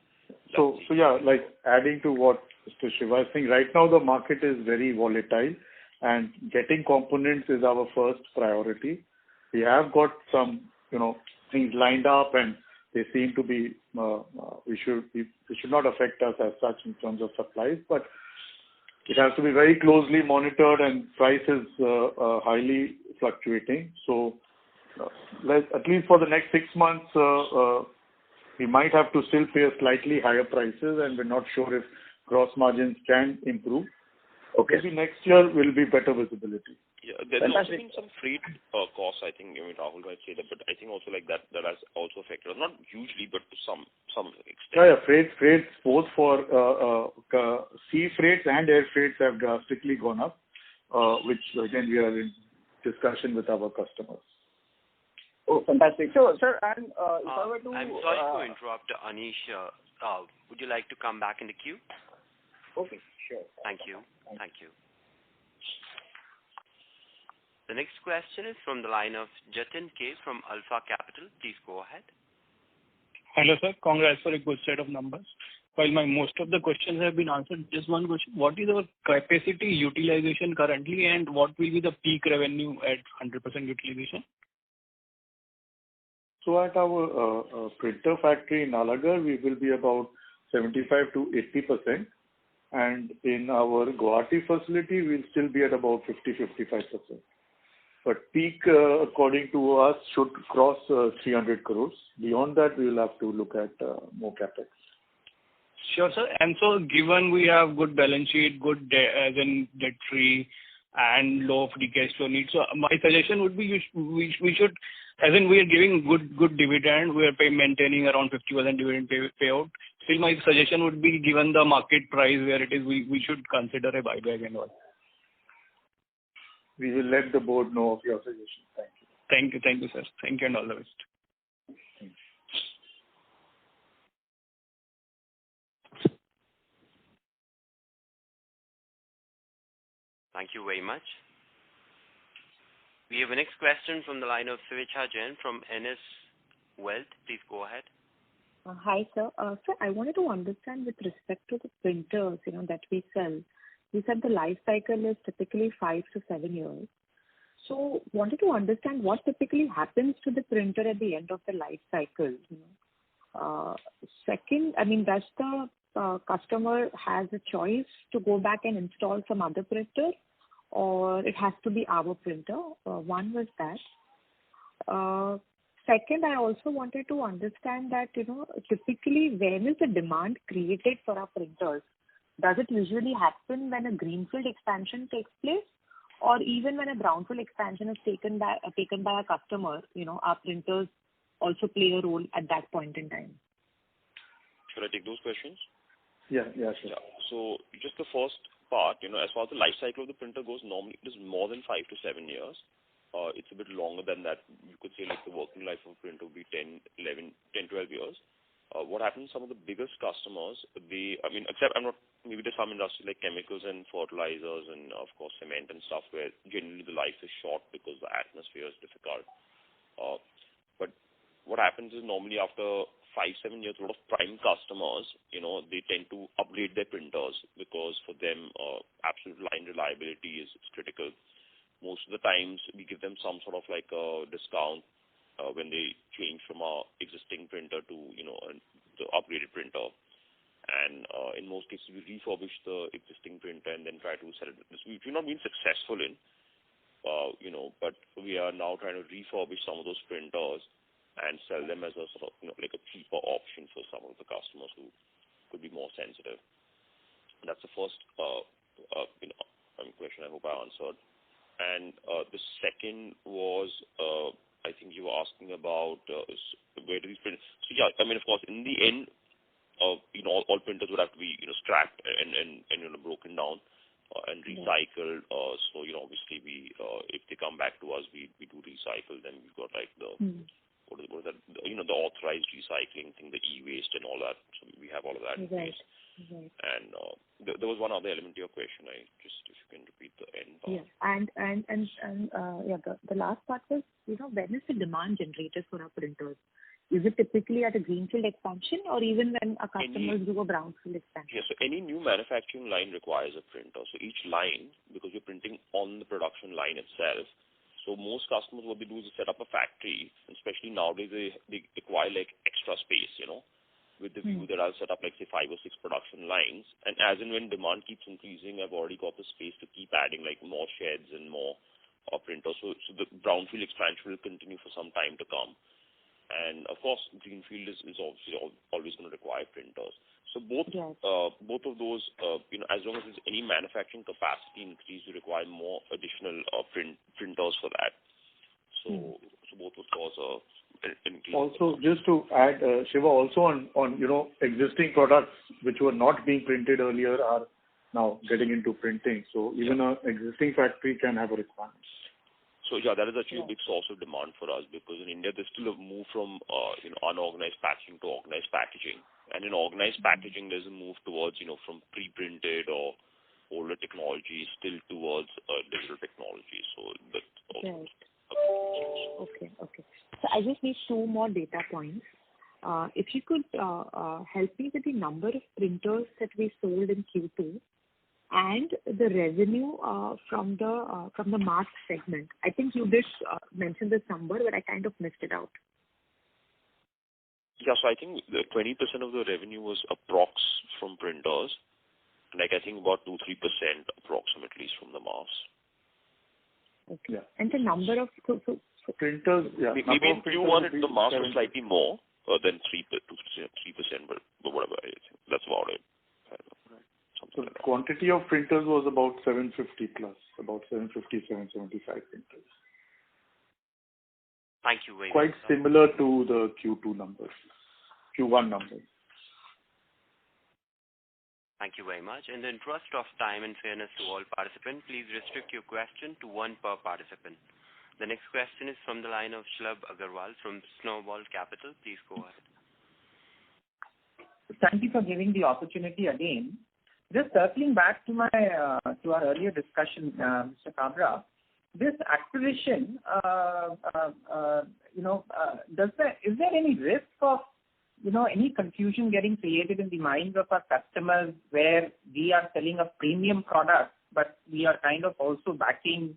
So yeah, like adding to what Mr. Shiva is saying, right now the market is very volatile, and getting components is our first priority. We have got some, things lined up, and they seem to be, it should not affect us as such in terms of supplies, but it has to be very closely monitored, and price is highly fluctuating. So at least for the next 6 months, we might have to still pay slightly higher prices, and we're not sure if gross margins can improve. Okay. Maybe next year will be better visibility. Yeah, there's also been some freight costs, I think. Rahul might say that, but I think also like that has also affected us. Not hugely, but to some extent. Yeah, freights both for sea freights and air freights have drastically gone up, which again we are in discussion with our customers. Oh, fantastic. So, sir, and if I were to... I'm sorry to interrupt, Anish. Would you like to come back in the queue? Okay, sure. Thank you. Thank you. The next question is from the line of Jatin K. from Alpha Capital. Please go ahead. Hello, sir. Congrats for a good set of numbers. While most of the questions have been answered, just one question. What is our capacity utilization currently, and what will be the peak revenue at 100% utilization? So at our printer factory in Nalagarh, we will be about 75 to 80%. And in our Guwahati facility, we'll still be at about 50-55%. But peak, according to us, should cross 300 crores. Beyond that, we will have to look at more capex. Sure, sir. And so given we have good balance sheet, good as in debt-free and low free cash flow needs, so my suggestion would be we should, as in we are giving good dividend, we are maintaining around 50% dividend payout. Still, my suggestion would be, given the market price where it is, we should consider a buyback and all. We will let the board know of your suggestion. Thank you. Thank you, sir. Thank you, and all the best. Thanks. Thank you very much. We have a next question from the line of Sricha Jain from NS Wealth. Please go ahead. Hi, sir. Sir, I wanted to understand with respect to the printers, that we sell. You said the life cycle is typically 5 to 7 years. So, wanted to understand what typically happens to the printer at the end of the life cycle. Second, does the customer has a choice to go back and install some other printer, or it has to be our printer? One was that. Second, I also wanted to understand that, typically when is the demand created for our printers? Does it usually happen when a greenfield expansion takes place, or even when a brownfield expansion is taken by a customer, our printers also play a role at that point in time? Should I take those questions? Yeah, sure. Yeah. So just the first part, as far as the life cycle of the printer goes, normally it is more than 5 to 7 years. It's a bit longer than that. You could say like the working life of a printer would be 10, 12 years. What happens, some of the biggest customers, except maybe there's some industries like chemicals and fertilizers and of course cement and stuff where generally the life is short because the atmosphere is difficult. But what happens is normally after 5-7 years, a lot of prime customers, they tend to upgrade their printers because for them, absolute line reliability is critical. Most of the times we give them some sort of like a discount when they change from our existing printer to, the upgraded printer. And in most cases, we refurbish the existing printer and then try to sell it. We've not been successful in, but we are now trying to refurbish some of those printers and sell them as a sort of, like a cheaper option for some of the customers who could be more sensitive. And that's the first question I hope I answered. And the second was, I think you were asking about where do these print. So yeah, I mean, of course, in the end, all printers would have to be scrapped and broken down and recycled. So obviously we if they come back to us, we do recycle them. We've got like the what is that? The authorized recycling thing, the e-waste and all that. So we have all of that in place. Right. And there was one other element to your question. If you can repeat the end part. Yeah, the last part was, when is the demand generated for our printers? Is it typically at a greenfield expansion or even when a customer do a brownfield expansion? Yeah, so any new manufacturing line requires a printer. So each line, because you're printing on the production line itself, so most customers, what they do is set up a factory, especially nowadays they acquire like extra space, with the view that I'll set up like say 5 or 6 production lines, and as and when demand keeps increasing, I've already got the space to keep adding like more sheds and more printers. So the brownfield expansion will continue for some time to come. And of course, greenfield is obviously always going to require printers. So both of those, as long as there's any manufacturing capacity increase, you require more additional printers for that. So both would cause an increase. Also, just to add, Shiva, also on existing products which were not being printed earlier are now getting into printing. So even an existing factory can have a requirement. So yeah, that is actually a big source of demand for us, because in India there's still a move from unorganized packaging to organized packaging, and in organized packaging there's a move towards from pre-printed or older technology still towards digital technology. So that's also Okay. So I just need 2 more data points. If you could help me with the number of printers that we sold in Q2 and the revenue from the mass segment. I think you did mention this number, but I kind of missed it out. Yeah, so I think the 20% of the revenue was approx from printers, like I think about 2-3% approximately from the mass. Okay. Yeah. And the number of printers, maybe in Q1 the mass was slightly more than 3%, but whatever. I think that's about it. So the quantity of printers was about 750 plus, about 750, 775 printers. Thank you very much. Quite similar to the Q2 numbers, Q1 numbers. Thank you very much. In the interest of time and fairness to all participants, please restrict your question to 1 per participant. The next question is from the line of Shlabh Agarwal from Snowball Capital. Please go ahead. Thank you for giving the opportunity again. Just circling back to our earlier discussion, Mr. Kabra, this acquisition, is there any risk of any confusion getting created in the minds of our customers where we are selling a premium product, but we are kind of also backing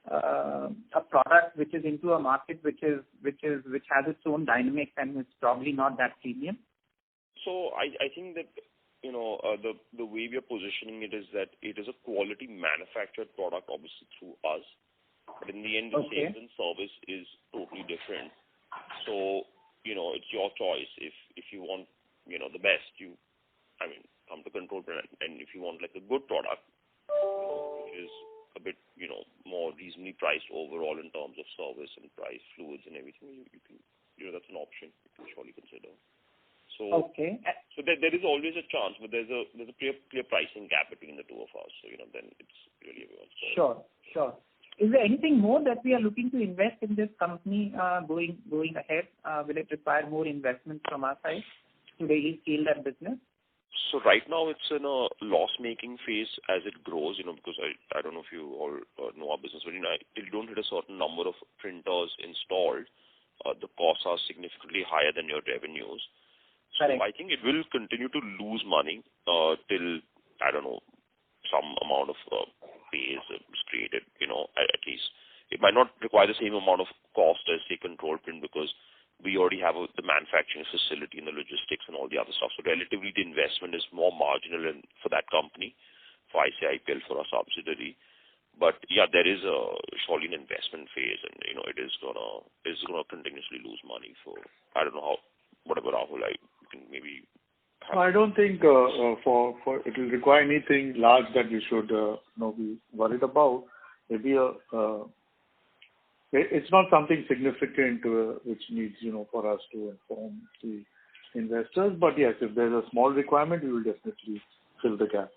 a product which is into a market which has its own dynamics and it's probably not that premium? So I think that the way we are positioning it is that it is a quality manufactured product, obviously through us, but in the end, the sales and service is totally different. So it's your choice. If you want the best, come to Control Print, and if you want like a good product, which is a bit more reasonably priced overall in terms of service and price, fluids and everything, you can that's an option you can surely consider. So so there is always a chance, but there's a clear pricing gap between the two of us. So then it's really everyone's choice. Sure. Is there anything more that we are looking to invest in this company going ahead? Will it require more investment from our side to really scale that business? So right now it's in a loss-making phase as it grows, because I don't know if you all know our business, but if you don't hit a certain number of printers installed, the costs are significantly higher than your revenues. So I think it will continue to lose money till, I don't know, some amount of base is created, at least. It might not require the same amount of cost as, say, Control Print, because we already have the manufacturing facility and the logistics and all the other stuff. So relatively, the investment is more marginal for that company, for ICIPL, for our subsidiary. But yeah, there is surely an investment phase, and it is gonna continuously lose money. So I don't know how, whatever Rahul, maybe. I don't think it will require anything large that we should be worried about. Maybe it's not something significant which needs, for us to inform the investors. But yes, if there's a small requirement, we will definitely fill the gap.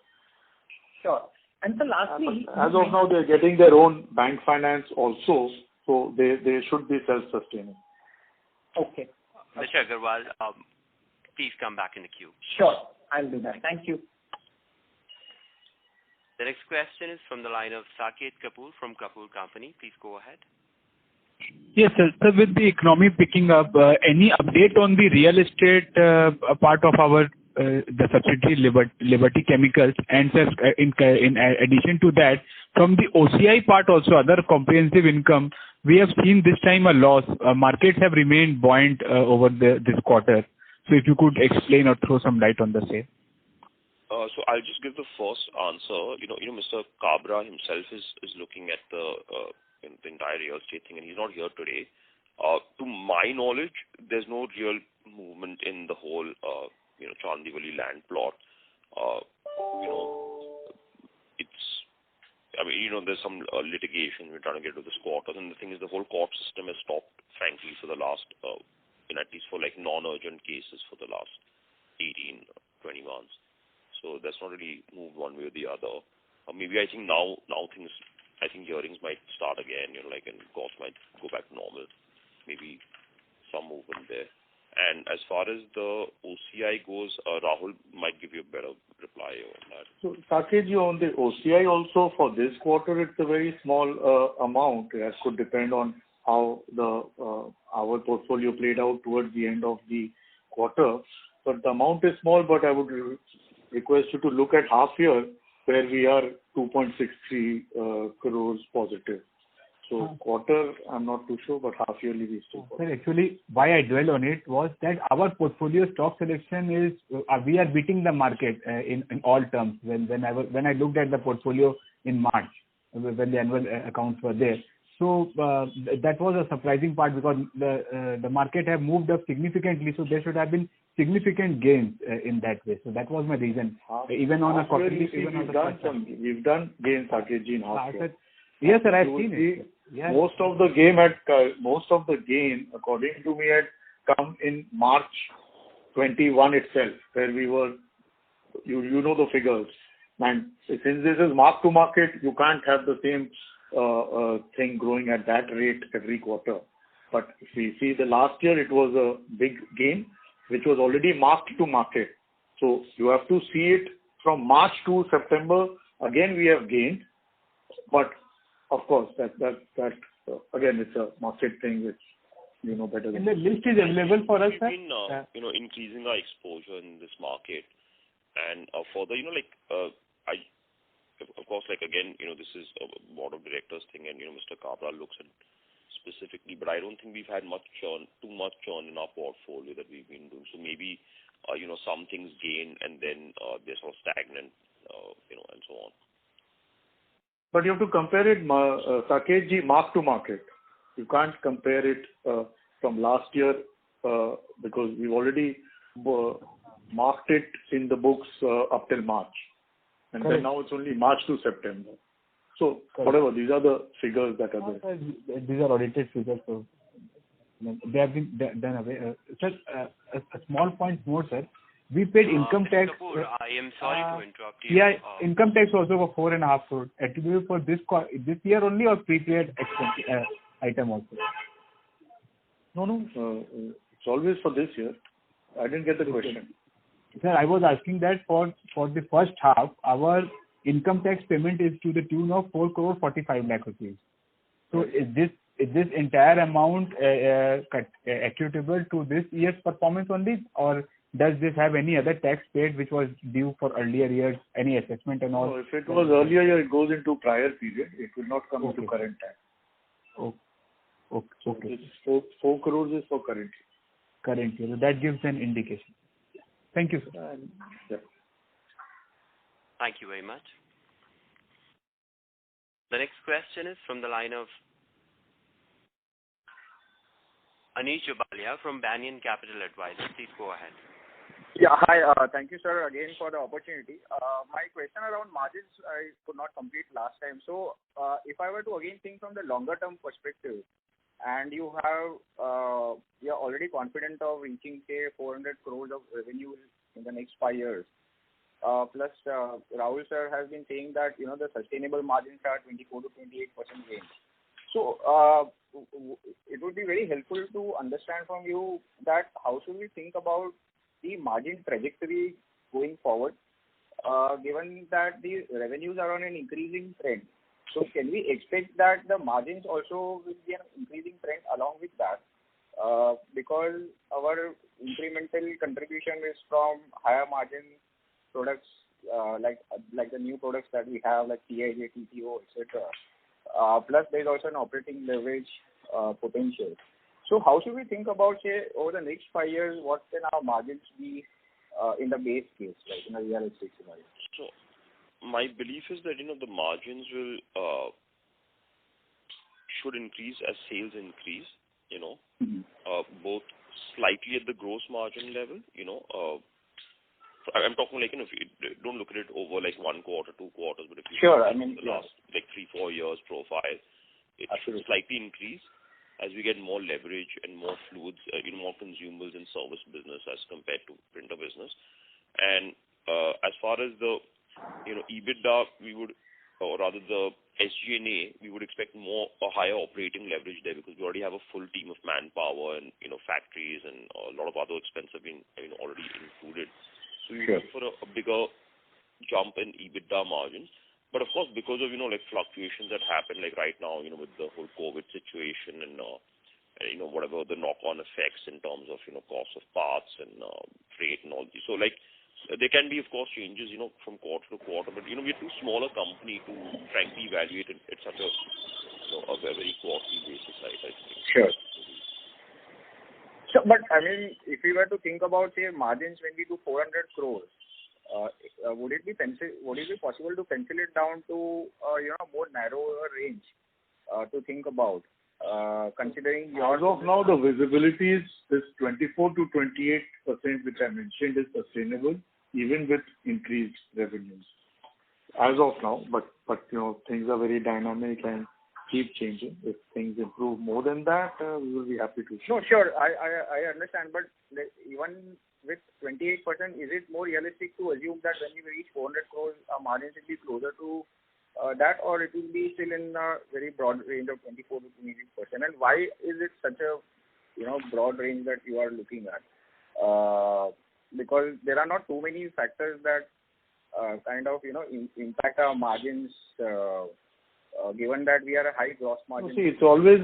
Sure. And so lastly, as of now, they're getting their own bank finance also, so they should be self-sustaining. Okay. Mr. Agarwal, please come back in the queue. Sure, I'll do that. Thank you. The next question is from the line of Saket Kapoor from Kapoor Company. Please go ahead. Yes, sir. So with the economy picking up, any update on the real estate part of our the subsidiary Liberty Chemicals? And sir, in addition to that, from the OCI part also, other comprehensive income, we have seen this time a loss. Markets have remained buoyant over this quarter. So if you could explain or throw some light on the same. So I'll just give the first answer. Mr. Kabra himself is looking at the entire real estate thing, and he's not here today. To my knowledge, there's no real movement in the whole, Chandivali land plot. There's some litigation we're trying to get to this quarter, and the thing is, the whole court system has stopped, frankly, for the last, at least for like non-urgent cases for the last 18, 20 months. So that's not really moved one way or the other. Maybe I think now things, hearings might start again, and courts might go back to normal. Maybe some movement there. And as far as the OCI goes, Rahul might give you a better reply on that. So, Saket, on the OCI also for this quarter, it's a very small amount. It could depend on how our portfolio played out towards the end of the quarter. But the amount is small, but I would request you to look at half year where we are 2.63 crores positive. So quarter, I'm not too sure, but half yearly we still. Sir, actually, why I dwell on it was that our portfolio stock selection is, we are beating the market in all terms. When I looked at the portfolio in March, when the annual accounts were there. So that was a surprising part because the market have moved up significantly. So there should have been significant gains in that way. So that was my reason. Even on a quarterly, we've done gains, Saketji, in half year. Yes, sir, I've seen it. Yes. Most of the gain, according to me, had come in March 21 itself, where we were, you know the figures. And since this is mark to market, you can't have the same thing growing at that rate every quarter. But if we see the last year, it was a big gain, which was already marked to market. So you have to see it from March to September. Again, we have gained, but of course, that again, it's a market thing which you know better than. And the list is available for us, sir. We've been, increasing our exposure in this market, and further, of course, again, this is a board of directors thing, and Mr. Kabra looks at specifically, but I don't think we've had too much churn in our portfolio that we've been doing. So maybe, some things gain and then they're sort of stagnant, and so on. But you have to compare it, Saketji, mark to market. You can't compare it from last year because we've already marked it in the books up till March. And then now it's only March to September. So whatever, these are the figures that are there. These are audited figures. So they have been done away. Sir, a small point more, sir. We paid income tax. Kapoor, I am sorry to interrupt you. Yeah, income tax also for 4.5 crore. Attributed for this year only or prepaid expense item also? No. It's always for this year. I didn't get the question. Sir, I was asking that for the first half, our income tax payment is to the tune of 4 crore 45 lakh rupees. So is this entire amount attributable to this year's performance only, or does this have any other tax paid which was due for earlier years, any assessment and all? No, if it was earlier year, it goes into prior period. It will not come into current tax. Okay. So 4 crores is for current year. Current year. So that gives an indication. Thank you, sir. Thank you very much. The next question is from the line of Anish Jobalia from Banyan Capital Advisors. Please go ahead. Yeah, hi. Thank you, sir, again for the opportunity. My question around margins, I could not complete last time. So, if I were to again think from the longer term perspective, and you're already confident of reaching, say, 400 crores of revenue in the next 5 years. Plus, Rahul sir has been saying that, the sustainable margins are 24 to 28% range. So, it would be very helpful to understand from you that how should we think about the margin trajectory going forward, given that the revenues are on an increasing trend. So can we expect that the margins also will be an increasing trend along with that? Because our incremental contribution is from higher margin products, like the new products that we have, like TIJ, TTO, etc. Plus, there is also an operating leverage potential. So how should we think about, say, over the next 5 years, what can our margins be in the base case, like in a realistic scenario? So my belief is that, the margins will should increase as sales increase, both slightly at the gross margin level, I'm talking like, if you don't look at it over like 1 quarter, 2 quarters, but if you sure, the last like 3-4 years profile, it should slightly increase as we get more leverage and more fluids, more consumables and service business as compared to printer business. And as far as the, EBITDA, we would, or rather the SG&A, we would expect a higher operating leverage there because we already have a full team of manpower and, factories and a lot of other expenses have been already included. So we look for a bigger jump in EBITDA margins. But of course, because of, fluctuations that happen, like right now, with the whole COVID situation and whatever the knock-on effects in terms of, cost of parts and freight and all these. So like, there can be, of course, changes, from quarter to quarter. But, we're too small a company to frankly evaluate it at such a, a very quarterly basis, I think. Sure. So, but I mean, if we were to think about, say, margins when we do 400 crores, would it be possible to pencil it down to more narrower range to think about, considering your... As of now, the visibility is this 24 to 28%, which I mentioned, is sustainable even with increased revenues. As of now, but things are very dynamic and keep changing. If things improve more than that, we will be happy to. No, sure. I understand. But even with 28%, is it more realistic to assume that when we reach 400 crores, our margins will be closer to that, or it will be still in a very broad range of 24 to 28%? And why is it such a broad range that you are looking at? Because there are not too many factors that impact our margins. Given that we are a high gross margin. See, it's always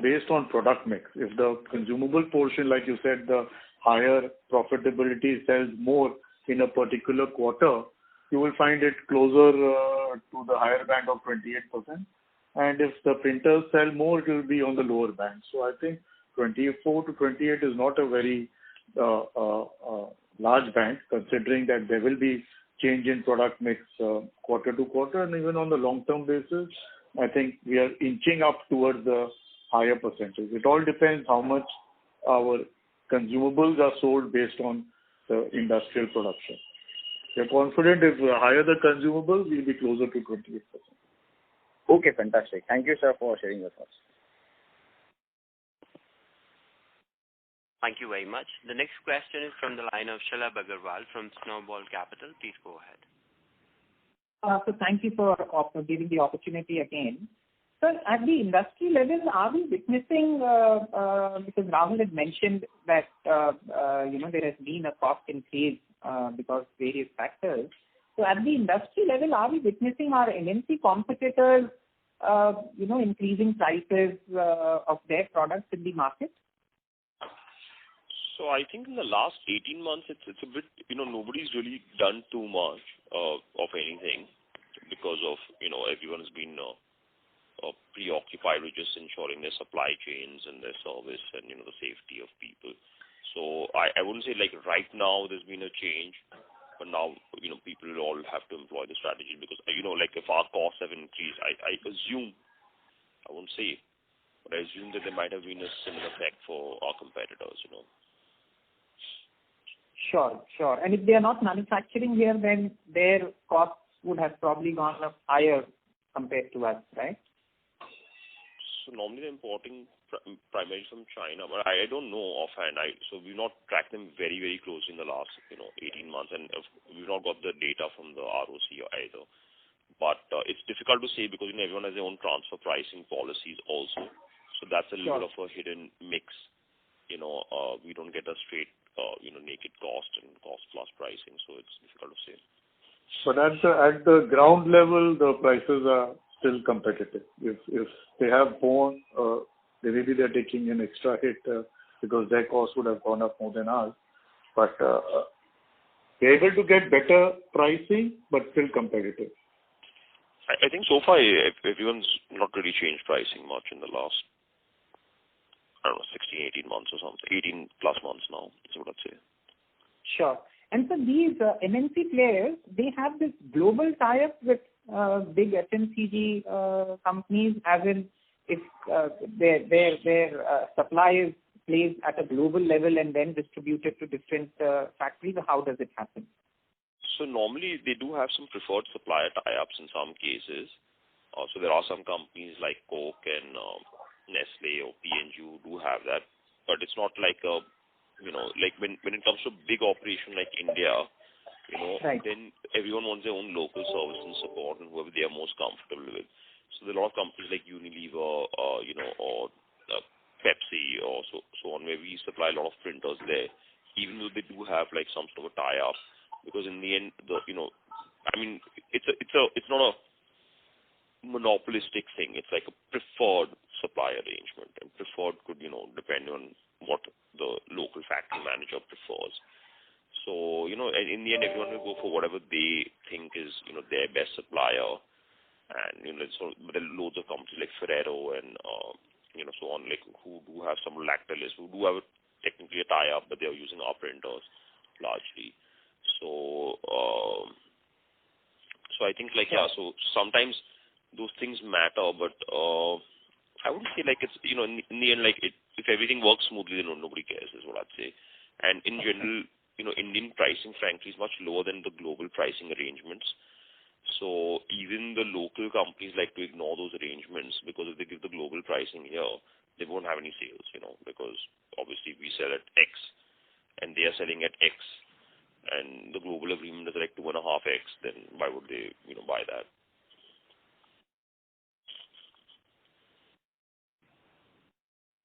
based on product mix. If the consumable portion, like you said, the higher profitability sells more in a particular quarter, you will find it closer to the higher band of 28%. And if the printers sell more, it will be on the lower band. So I think 24 to 28 is not a very large band, considering that there will be change in product mix quarter to quarter, and even on the long-term basis, I think we are inching up towards the higher percentage. It all depends how much our consumables are sold based on the industrial production. We are confident if higher the consumables, we'll be closer to 28%. Okay, fantastic. Thank you, sir, for sharing your thoughts. Thank you very much. The next question is from the line of Shalabh Agarwal from Snowball Capital. Please go ahead. So thank you for giving the opportunity again. Sir, at the industry level, are we witnessing, because Rahul had mentioned that, there has been a cost increase because of various factors. So at the industry level, are we witnessing our MNC competitors, increasing prices of their products in the market? So I think in the last 18 months, it's a bit, nobody's really done too much of anything because of, everyone's been preoccupied with just ensuring their supply chains and their service and, the safety of people. So I wouldn't say like right now there's been a change, but now, people will all have to employ the strategy because, like if our costs have increased, I assume, I won't say, but I assume that there might have been a similar effect for our competitors, Sure. And if they are not manufacturing here, then their costs would have probably gone up higher compared to us, right? So So normally they're importing primarily from China, but I don't know offhand. So we've not tracked them very, very closely in the last 18 months, and we've not got the data from the ROC either. But it's difficult to say because everyone has their own transfer pricing policies also. So that's a little of a hidden mix. We don't get a straight naked cost and cost plus pricing, so it's difficult to say. But at the ground level, the prices are still competitive. If they have more, maybe they're taking an extra hit because their cost would have gone up more than ours. But they're able to get better pricing, but still competitive. I think so far everyone's not really changed pricing much in the last, 16, 18 months or something. 18 plus months now, is what I'd say. Sure. And so these MNC players, they have this global tie-up with big FMCG companies, as in if their supply is placed at a global level and then distributed to different factories, or how does it happen? So normally they do have some preferred supplier tie-ups in some cases. So there are some companies like Coke and Nestle or P&G who do have that, but it's not like like when it comes to big operation like India, right. Then everyone wants their own local service and support and whoever they are most comfortable with. So there are a lot of companies like Unilever, or Pepsi or so on, where we supply a lot of printers there, even though they do have like some sort of a tie-up, because in the end, it's not a monopolistic thing. It's like a preferred supply arrangement, and preferred could depend on what the local factory manager prefers. So in the end, everyone will go for whatever they think is their best supplier, and but there are loads of companies like Ferrero and so on, like who do have some Lactalis, who do have technically a tie-up, but they are using our printers largely. So I think so sometimes those things matter, but I wouldn't say like it's in the end, like if everything works smoothly, then nobody cares, is what I'd say. And in general, Indian pricing frankly is much lower than the global pricing arrangements. So even the local companies like to ignore those arrangements, because if they give the global pricing here, they won't have any sales, because obviously we sell at X and they are selling at X, and the global agreement is like 2.5x, then why would they, buy that?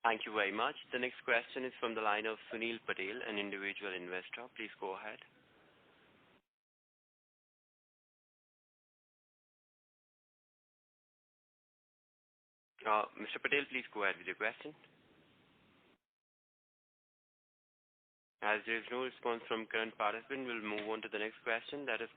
Thank you very much. The next question is from the line of Sunil Patel, an individual investor. Please go ahead. Mr. Patel, please go ahead with your question. As there is no response from current participant, we'll move on to the next question. That is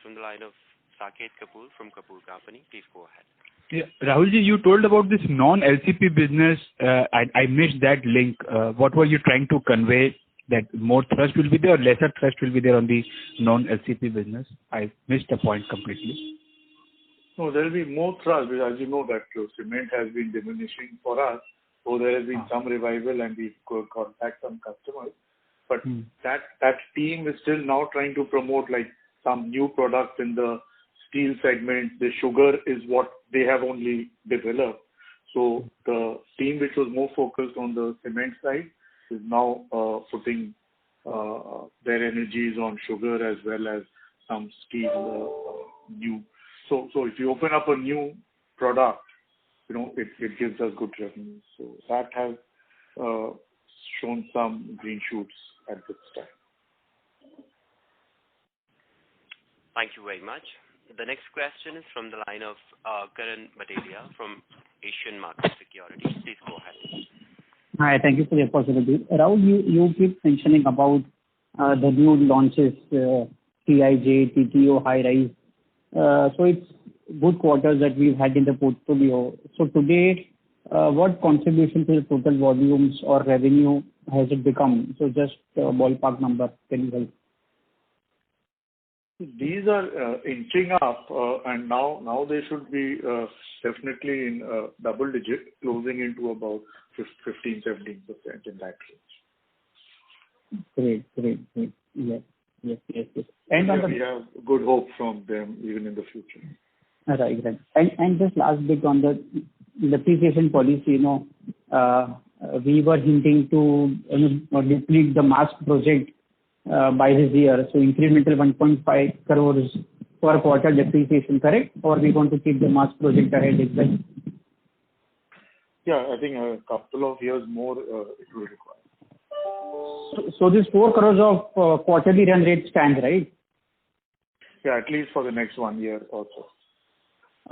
from the line of Saket Kapoor from Kapoor Company. Please go ahead. Yeah, Rahulji, you told about this non-LCP business. I missed that link. What were you trying to convey? That more thrust will be there or lesser thrust will be there on the non-LCP business? I missed the point completely. No, there will be more thrust, because as you know that cement has been diminishing for us. So there has been some revival and we could contact some customers. But that team is still now trying to promote like some new products in the steel segment. The sugar is what they have only developed. So the team which was more focused on the cement side is now putting their energies on sugar as well as some steel new. So if you open up a new product, it gives us good revenue. So that has shown some green shoots at this time. Thank you very much. The next question is from the line of Karan Bhatia from Asian Market Securities. Please go ahead. Hi, thank you for the opportunity. Rahul, you keep mentioning about the new launches, TIJ, TTO, High Rise. So it's good quarters that we've had in the portfolio. So today, what contribution to the total volumes or revenue has it become? So just a ballpark number, can you help? These are inching up, and now they should be definitely in double digit, closing into about 15-17% in that range. Great. Yes. And we have good hope from them even in the future. Right. And just last bit on the depreciation policy, we were hinting to deplete the mask project by this year. So incremental 1.5 crores per quarter depreciation, correct? Or we want to keep the mask project ahead as well? Yeah, I think a couple of years more it will require. So this 4 crores of quarterly run rate stands, right? Yeah, at least for the next 1 year or so.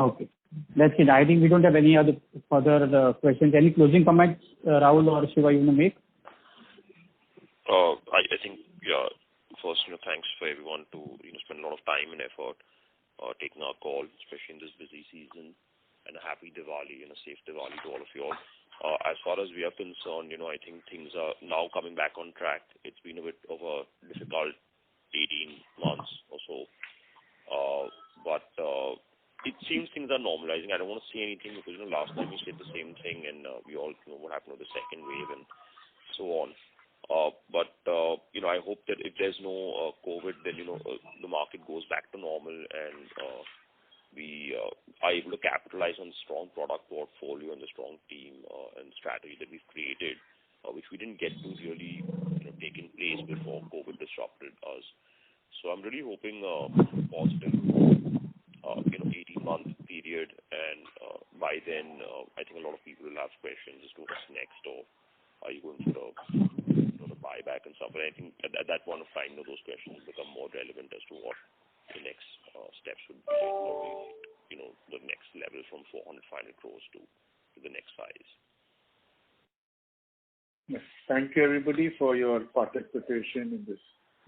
Okay. That's it. I think we don't have any other further questions. Any closing comments, Rahul or Shiva, you want to make? I think, first, thanks for everyone to, spend a lot of time and effort taking our call, especially in this busy season. And a happy Diwali and a safe Diwali to all of you all. As far as we are concerned, I think things are now coming back on track. It's been a bit of a difficult 18 months or so. But it seems things are normalizing. I don't want to say anything because, last time we said the same thing and we all know what happened with the second wave and so on. But I hope that if there's no COVID, then, the market goes back to normal and we are able to capitalize on strong product portfolio and the strong team and strategy that we've created, which we didn't get to really take in place before COVID disrupted us. So I'm really hoping positive 18-month period, and by then I think a lot of people will have questions as to what's next, or are you going for the buyback and stuff. And I think at that point of time, those questions will become more relevant as to what the next steps would be, or the next level from 400-500 crores to the next size. Yes. Thank you everybody for your participation in this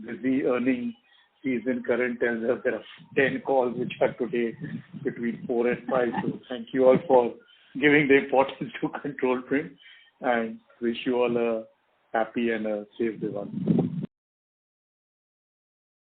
busy earning season. Current tells us there are 10 calls which are today between 4 and 5. So thank you all for giving the importance to Control Print, and wish you all a happy and a safe Diwali.